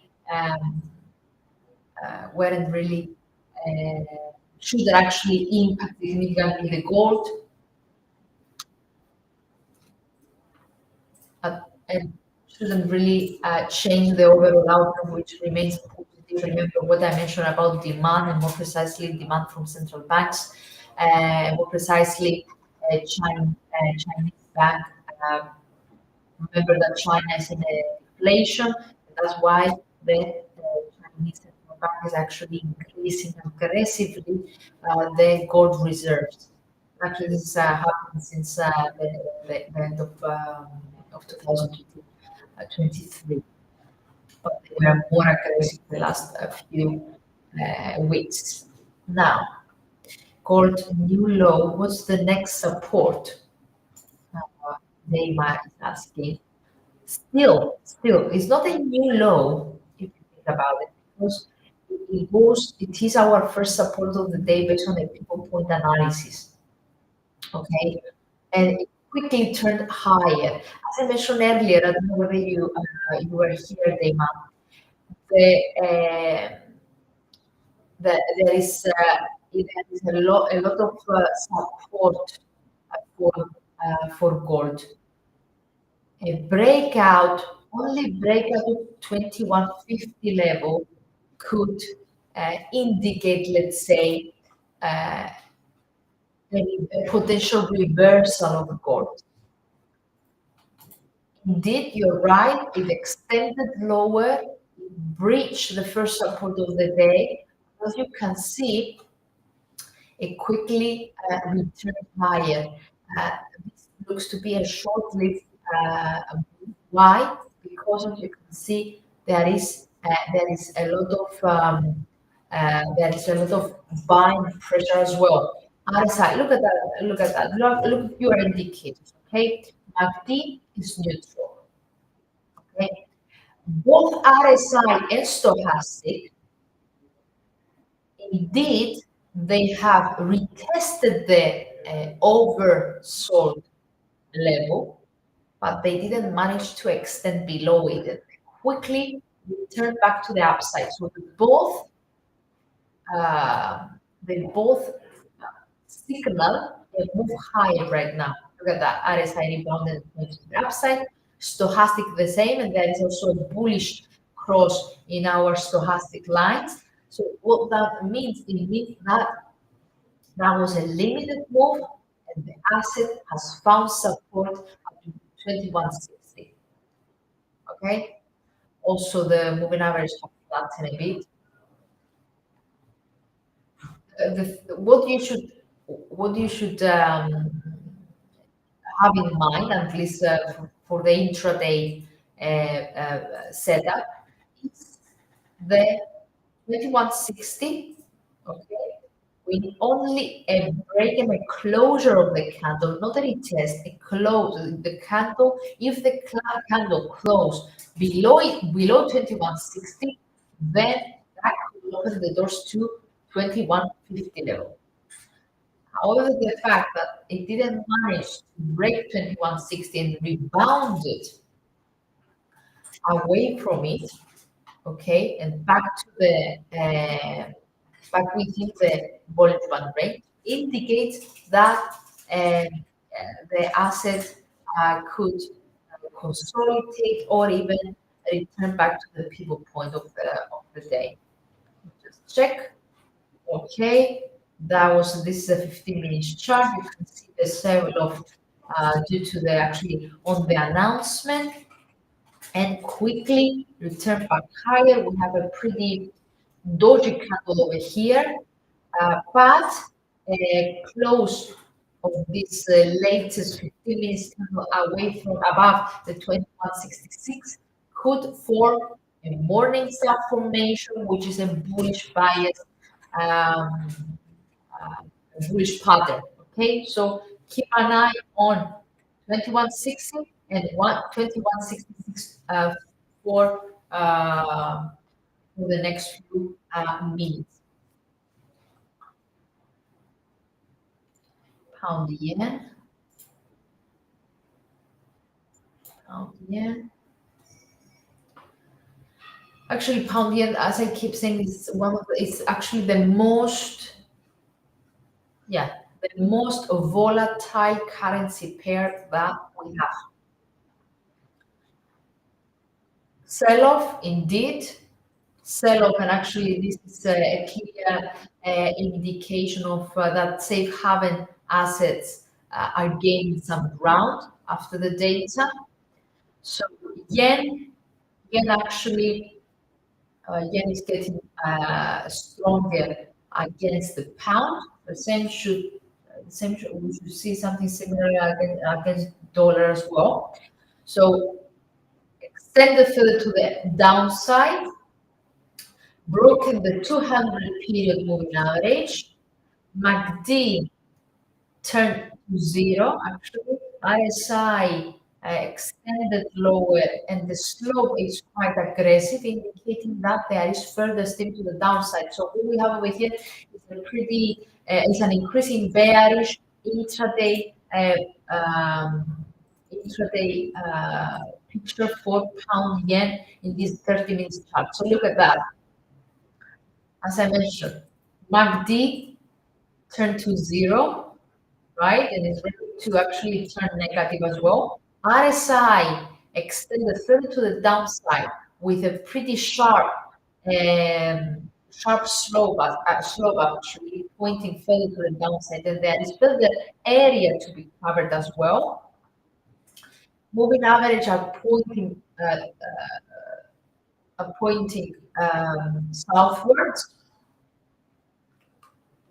should actually impact significantly the gold, and shouldn't really change the overall outcome, which remains positive. Remember what I mentioned about demand, and more precisely demand from central banks, more precisely Chinese bank. Uh, Remember that China is in a inflation, and that's why the Chinese central bank is actually increasing aggressively the gold reserves. Actually, this happened since the end of 2023, but they were more aggressive the last few weeks. Now, gold new low. What's the next support? Uh, they might be asking. Still, it's not a new low if you think about it, because it is our first support of the day based on the people point analysis. Okay, and it quickly turned higher. As I mentioned earlier, I don't know whether you were here, Dema. The, there is a lot of support for gold. A breakout, only breakout of 2150 level could indicate, let's say, uh, a potential reversal of gold. Indeed, you're right, it extended lower, it breached the first support of the day. As you can see, it quickly returned higher. Uh, this looks to be a short-lived move. Why? Because as you can see, there is a lot of there is a lot of buying pressure as well. RSI, look at that, look at that, look at your indicators. Okay, MACD is neutral. Okay, both RSI and stochastic, indeed, they have retested the oversold level, but they didn't manage to extend below it. They quickly returned back to the upside. So uh, they both signal a move higher right now. Look at that. RSI rebounded to the upside. Stochastic the same, and there is also a bullish cross in our stochastic lines. So what that means, it means that that was a limited move, and the asset has found support up to 2160. Okay. Also, the moving average has flattened a bit. What you should have in mind, at least for the intraday setup, is the 2160. Okay, with only a break and a closure of the candle, not a retest, a close. The candle, if the candle closed below 2160, then that could open the doors to 2150 level. However, the fact that it didn't manage to break 2160 and rebounded away from it, okay, and back to the back within the Bollinger Band range, indicates that the asset could consolidate or even return back to the pivot point of the day. Just check. Okay, that was this is a 15-minute chart. You can see the sell off due to the actually on the announcement and quickly return back higher. We have a pretty dodgy candle over here, but close of this latest 15 minutes candle away from above the 2166 could form a morning star formation, which is a um, bullish pattern. Okay, so keep an eye on 2160 and 2166 for the next few minutes. Pound yen, pound yen. Actually, pound yen, as I keep saying, is it's actually the most, yeah, the most volatile currency pair that we have. Sell off, indeed, sell off, and actually, this is a clear indication of that safe haven assets are gaining some ground after the data. So, yen, yen actually yen is getting stronger against the pound. We should see something similar against dollar as well. So extend the further to the downside, broken the 200 period moving average. MACD turned to zero. Actually, RSI extended lower, and the slope is quite aggressive, indicating that there is further steep to the downside. So what we have over here is a pretty, is an increasing bearish intraday, intraday picture for pound yen in this 30 minutes chart. So look at that. As I mentioned, MACD turned to zero, right? And it's ready to actually turn negative as well. RSI extended further to the downside with a pretty sharp slope actually pointing further to the downside. And there is further area to be covered as well. Moving average are pointing southwards.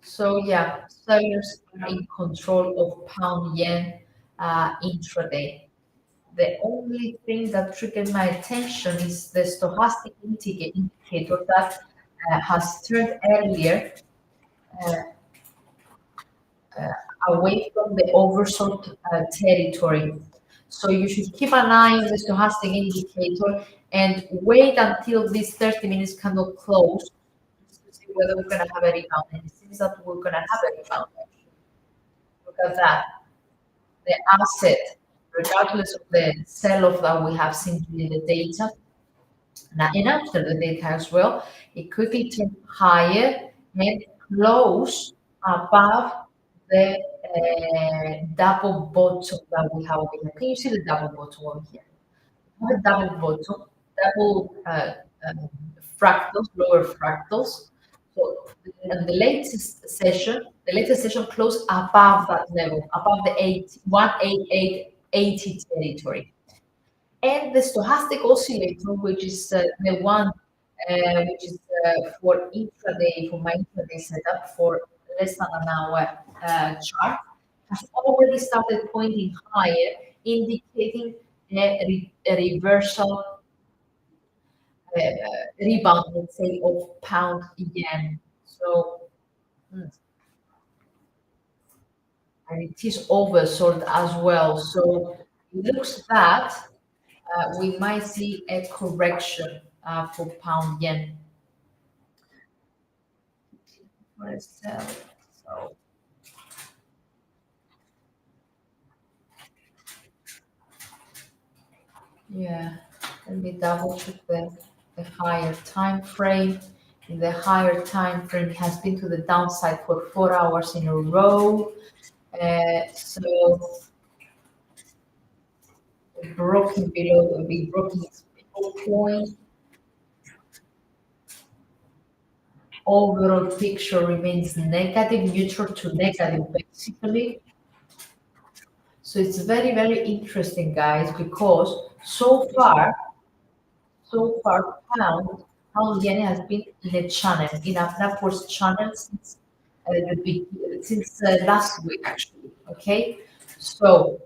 So yeah, sellers are in control of pound yen intraday. the only thing that triggered my attention is the stochastic indicator that has turned earlier uh, away from the oversold territory. So you should keep an eye on the stochastic indicator and wait until this 30 minutes candle close to see whether we're going to have a rebound. And it seems that we're going to have a rebound. Look at that. The asset, regardless of the sell-off that we have seen in the data, and after the data as well, it quickly turned higher and close above the double bottom that we have over here. Can you see the double bottom over here? We have a double bottom, double fractals, lower fractals. So in the latest session closed above that level, above the 18880 territory. And the stochastic oscillator, which is the one which is for intraday, for my intraday setup for less than an hour chart, has already started pointing higher, indicating a reversal rebound, let's say, of pound yen. So, and it is oversold as well. So it looks that we might see a correction for pound yen. For a sell. So yeah, let me double check the higher time frame. In the higher time frame, it has been to the downside for 4 hours in a row. So broken below, be broken its middle point. Overall picture remains negative, neutral to negative, basically. So it's very, very interesting, guys, because pound yen has been in a channel, in an upwards channel since last week, actually. Okay, so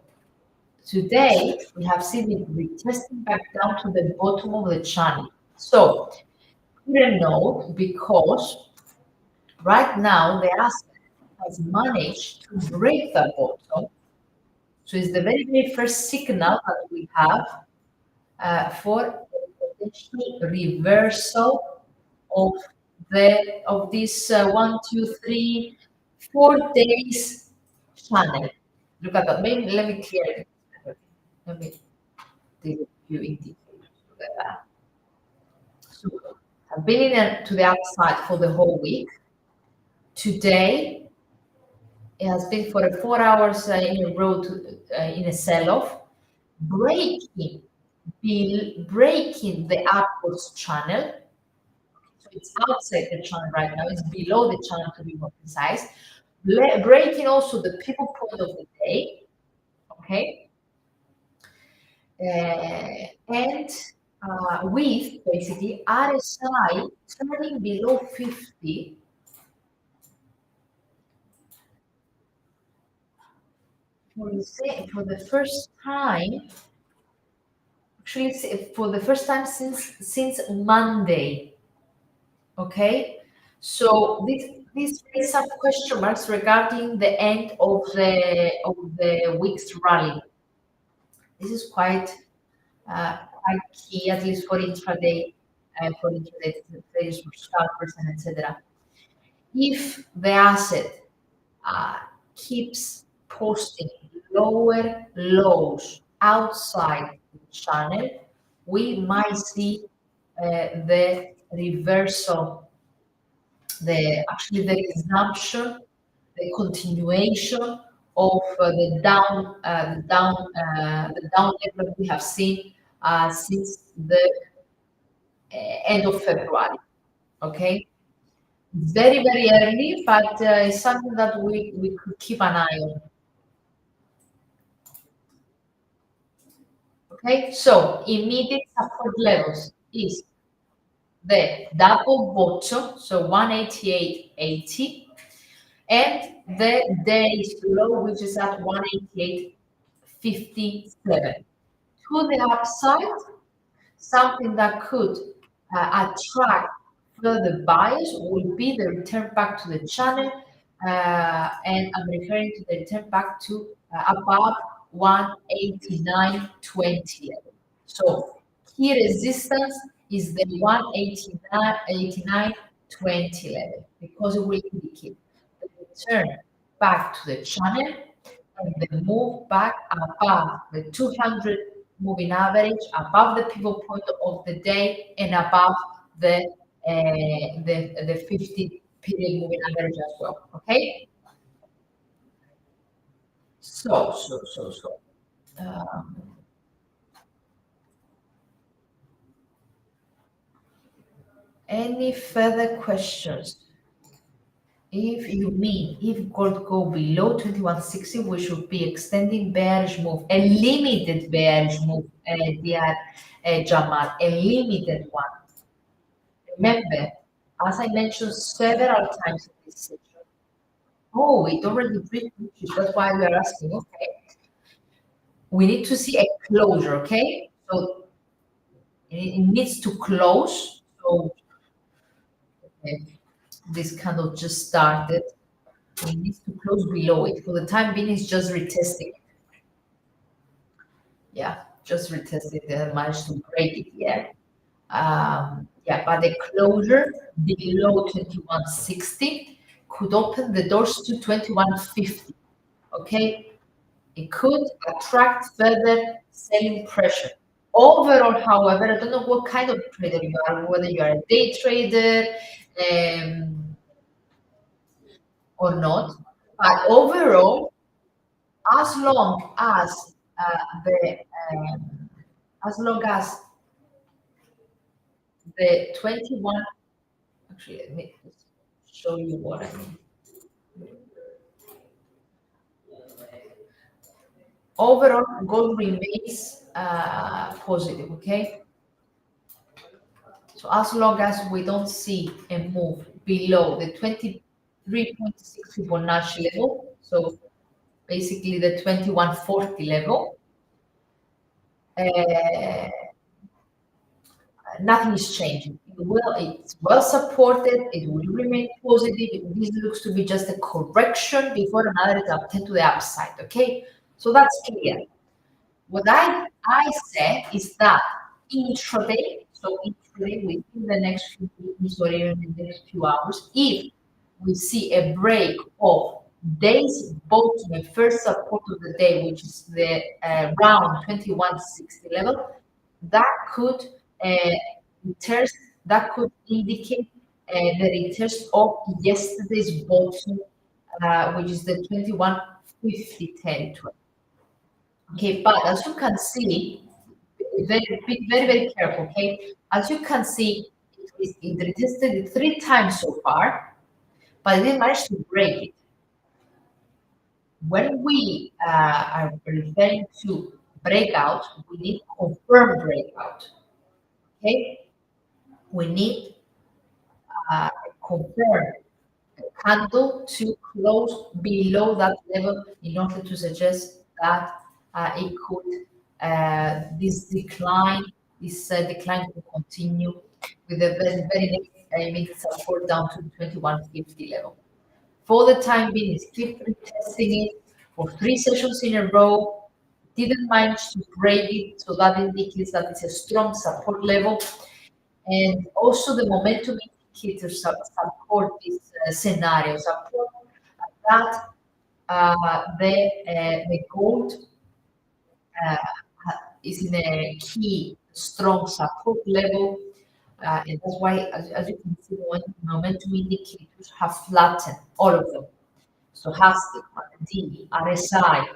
today we have seen it retesting back down to the bottom of the channel. So clear note, because right now the asset has managed to break the bottom. So it's the very, very first signal that we have for a potential reversal of this 1, 2, 3, 4 days channel. Look at that. Maybe let me clear it. Let me take a few indicators. Look at that. So I've been to the upside for the whole week. Today, it has been for 4 hours in a row in a sell-off, breaking the upwards channel. So it's outside the channel right now. It's below the channel, to be more precise. Breaking also the pivot point of the day. Okay. And with basically RSI turning below 50. For the first time, actually for the first time since Monday. Okay, so this raises some question marks regarding the end of the week's rally. This is quite key, at least for intraday traders, for scalpers, and etc. If the asset keeps posting lower lows outside the channel, we might see the reversal, the resumption, the continuation of the down level we have seen since the end of February. Okay, very, very early, but it's something that we could keep an eye on. Okay, so immediate support levels is the double bottom, so 188.80, and the day's low, which is at 188.57. to the upside, something that could attract further buyers will be the return back to the channel, and I'm referring to the return back to above 189.20 level. So key resistance is the 189.20 level because it will indicate the return back to the channel and the move back above the 200 moving average, above the pivot point of the day, and above the the 50 period moving average as well. Okay. So. Um, any further questions? If you mean if gold go below 2160, we should be extending bearish move, a limited bearish move, dear Jamal, a limited one. Remember, as I mentioned several times in this session, oh, it already breached. That's why we are asking. Okay, we need to see a closure. Okay, so it needs to close. So okay, this candle just started. It needs to close below it. For the time being, it's just retesting. Yeah, just retested. They have managed to break it yet. Yeah, but the closure below 2160 could open the doors to 2150. Okay, it could attract further selling pressure. Overall, however, I don't know what kind of trader you are, whether you are a day trader um, or not. But overall, as long as the as long as the 21, actually, let me just show you what I mean. Overall, gold remains positive, okay? So as long as we don't see a move below the 23.6 Fibonacci level, so basically the 2140 level, uh, nothing is changing. It's well supported. It will remain positive. This looks to be just a correction before another attempt to the upside. Okay, so that's clear. What I said is that intraday, so intraday within the next few minutes or even in the next few hours, if we see a break of day's bottom and first support of the day, which is the round 2160 level, that could return, that could indicate the returns of yesterday's bottom, which is the 2150 territory. Okay, but as you can see, be very, very careful. Okay, as you can see, it retested it 3 times so far, but it didn't manage to break it. When we are referring to breakout, we need confirmed breakout. Okay, we need confirmed candle to close below that level in order to suggest that it could this decline will continue with a very next immediate support down to 2150 level. For the time being, it's keep retesting it for 3 sessions in a row. Didn't manage to break it, so that indicates that it's a strong support level. And also the momentum indicators support this scenario, support that the gold uh, is in a key strong support level. And that's why, as you can see, when momentum indicators have flattened, all of them. Stochastic, MACD, RSI,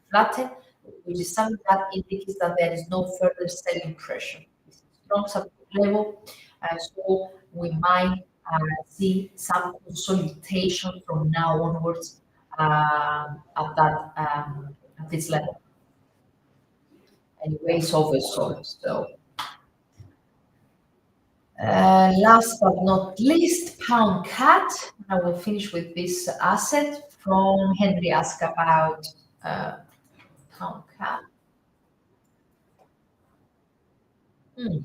flattened, which is something that indicates that there is no further selling pressure. It's a strong support level, so we might see some consolidation from now onwards at this level. Anyway, it's oversold. So, last but not least, pound cat. I will finish with this asset from Henry. Ask about pound cat. Hmm.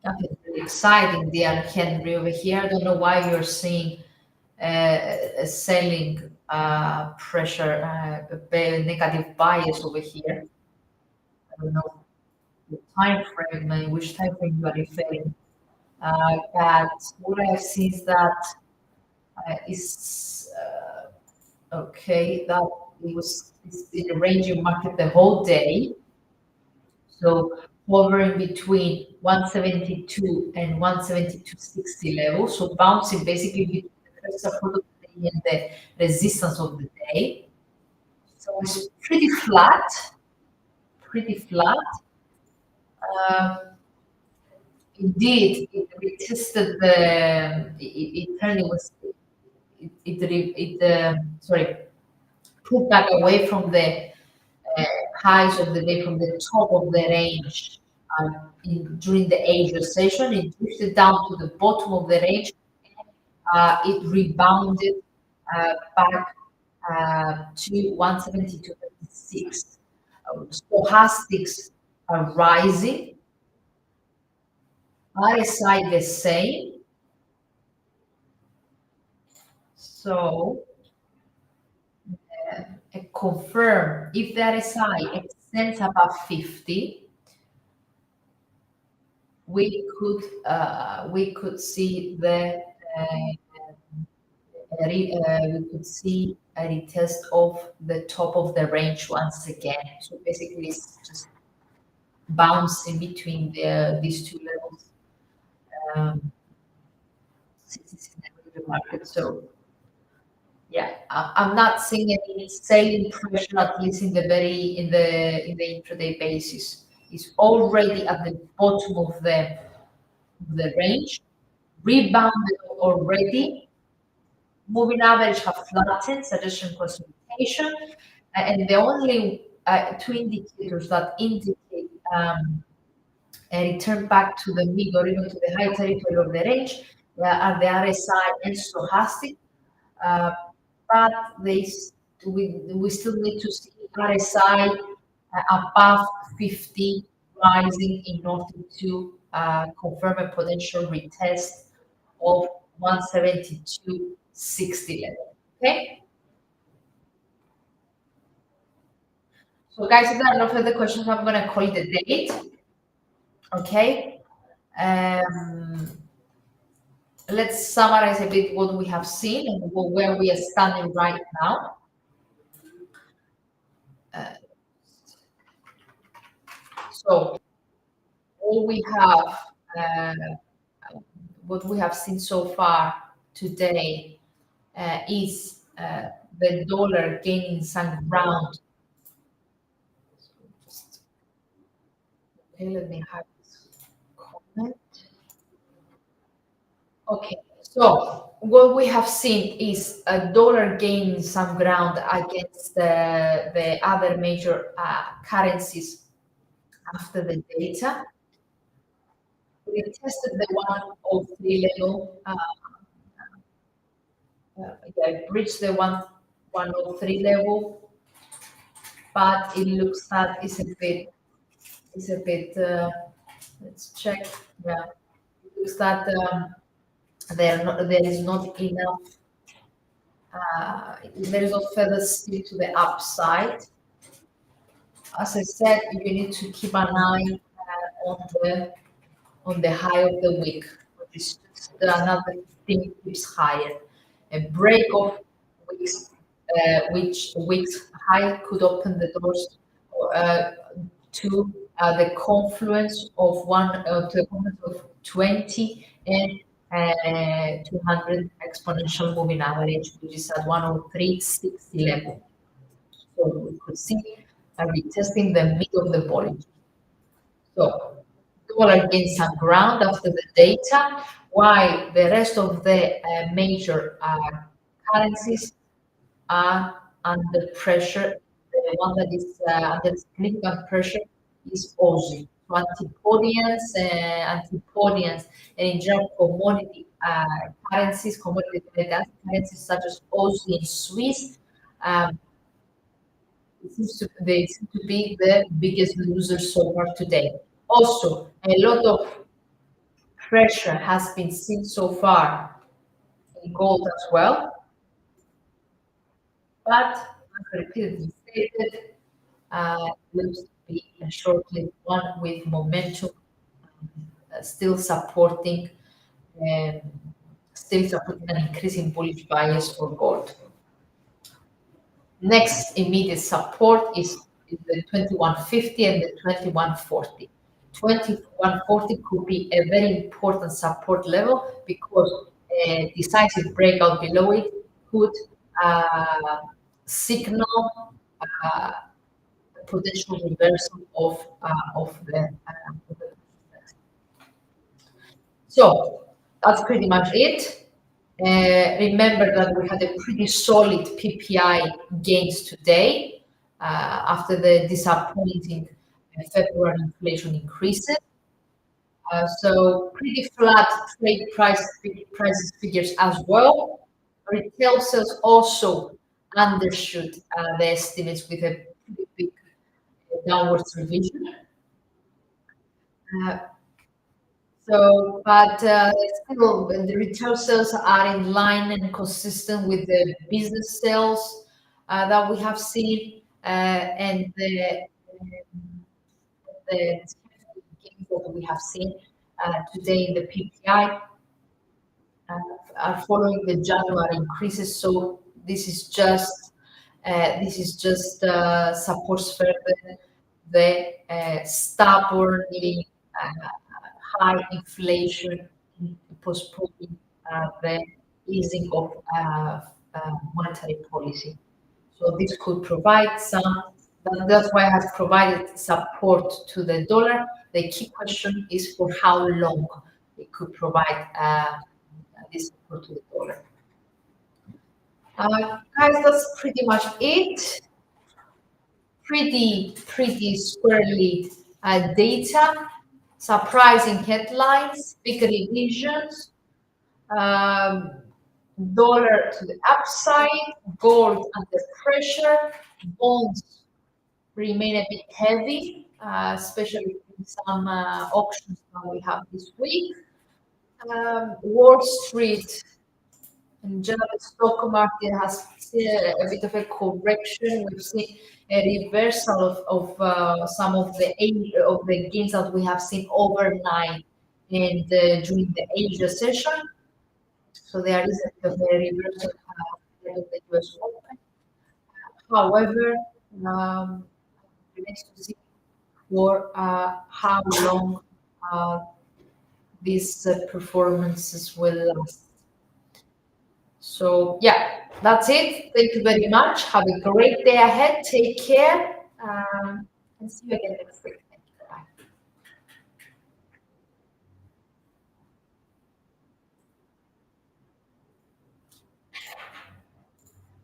Okay, really exciting, dear Henry, over here. I don't know why you're seeing a selling pressure, negative bias over here. I don't know the time frame, which time frame you are referring. But what I see is that is okay. That it was it's in a ranging market the whole day. So hovering between 172 and 172.60 level. So bouncing basically between the first support of the day and the resistance of the day. So it's pretty flat, pretty flat. Um, Indeed, it retested it apparently was, sorry, pulled back away from the uh, highs of the day, from the top of the range during the Asia session. It drifted down to the bottom of the range. It rebounded back to 172.6. Stochastics are rising, RSI the same. So confirm if the RSI extends above 50, we could see we could see a retest of the top of the range once again. So basically, it's just bounce in between these two levels. Um, since it's in the market. So yeah, I'm not seeing any selling pressure, at least in the intraday basis. It's already at the bottom of the range, rebounded already. Moving average have flattened, suggestion consolidation, and the only two indicators that indicate a return back to the mid or even to the high territory of the range are the RSI and stochastic. Uh, but we still need to see RSI above 50 rising in order to confirm a potential retest of 172.60 level. Okay. So guys, if there are no further questions, I'm gonna call it a date. Okay. Um, let's summarize a bit what we have seen and where we are standing right now. Uh, so all we have, uh, what we have seen so far today is the dollar gaining some ground. Just, okay, let me have this comment. Okay, so what we have seen is a dollar gaining some ground against the other major currencies after the data. We tested the 103 level, yeah, breached the 103 level, but it looks that it's a bit, let's check, yeah, it looks that there is not enough, there is no further steep to the upside. As I said, you need to keep an eye on the high of the week, which is just another thing keeps higher. A break of weeks, which week's high could open the doors uh, to the confluence of to the confluence of 20 and 200 exponential moving average, which is at 103.60 level. So we could see retesting the mid of the Bollinger. So dollar gained some ground after the data, while the rest of the major currencies are under pressure. The one that is under significant pressure is Aussie. So antipodians, and in general commodity currencies, commodity currencies such as Aussie and Swiss, um, they seem to be the biggest losers so far today. Also, a lot of pressure has been seen so far in gold as well, but as repeatedly stated, looks to be a short-lived one with momentum still supporting um, still supporting an increasing bullish bias for gold. Next immediate support is the 2150 and the 2140. 2140 could be a very important support level because a decisive breakout below it could uh, signal uh, potential reversal of the. So that's pretty much it. Remember that we had a pretty solid PPI gains today after the disappointing February inflation increases. So pretty flat trade prices figures as well. Retail sales also undershoot the estimates with a pretty big downwards revision. Uh, but still, the retail sales are in line and consistent with the business sales that we have seen, and the gains that we have seen today in the PPI uh, are following the January increases. So this is just supports further the stubbornly high inflation postponing the easing of monetary policy. So this could provide that's why it has provided support to the dollar. The key question is for how long it could provide this support to the dollar. Guys, that's pretty much it. Pretty squarely data, surprising headlines, big revisions, um, dollar to the upside, gold under pressure, bonds remain a bit heavy, especially in some auctions that we have this week. Wall Street in general, the stock market has seen a bit of a correction. We've seen a reversal of some of the gains that we have seen overnight and during the Asia session. So there is a bit of a reversal of the US Open. However, remains to see for how long uh, these performances will last. So yeah, that's it. Thank you very much. Have a great day ahead. Take care, and see you again next week.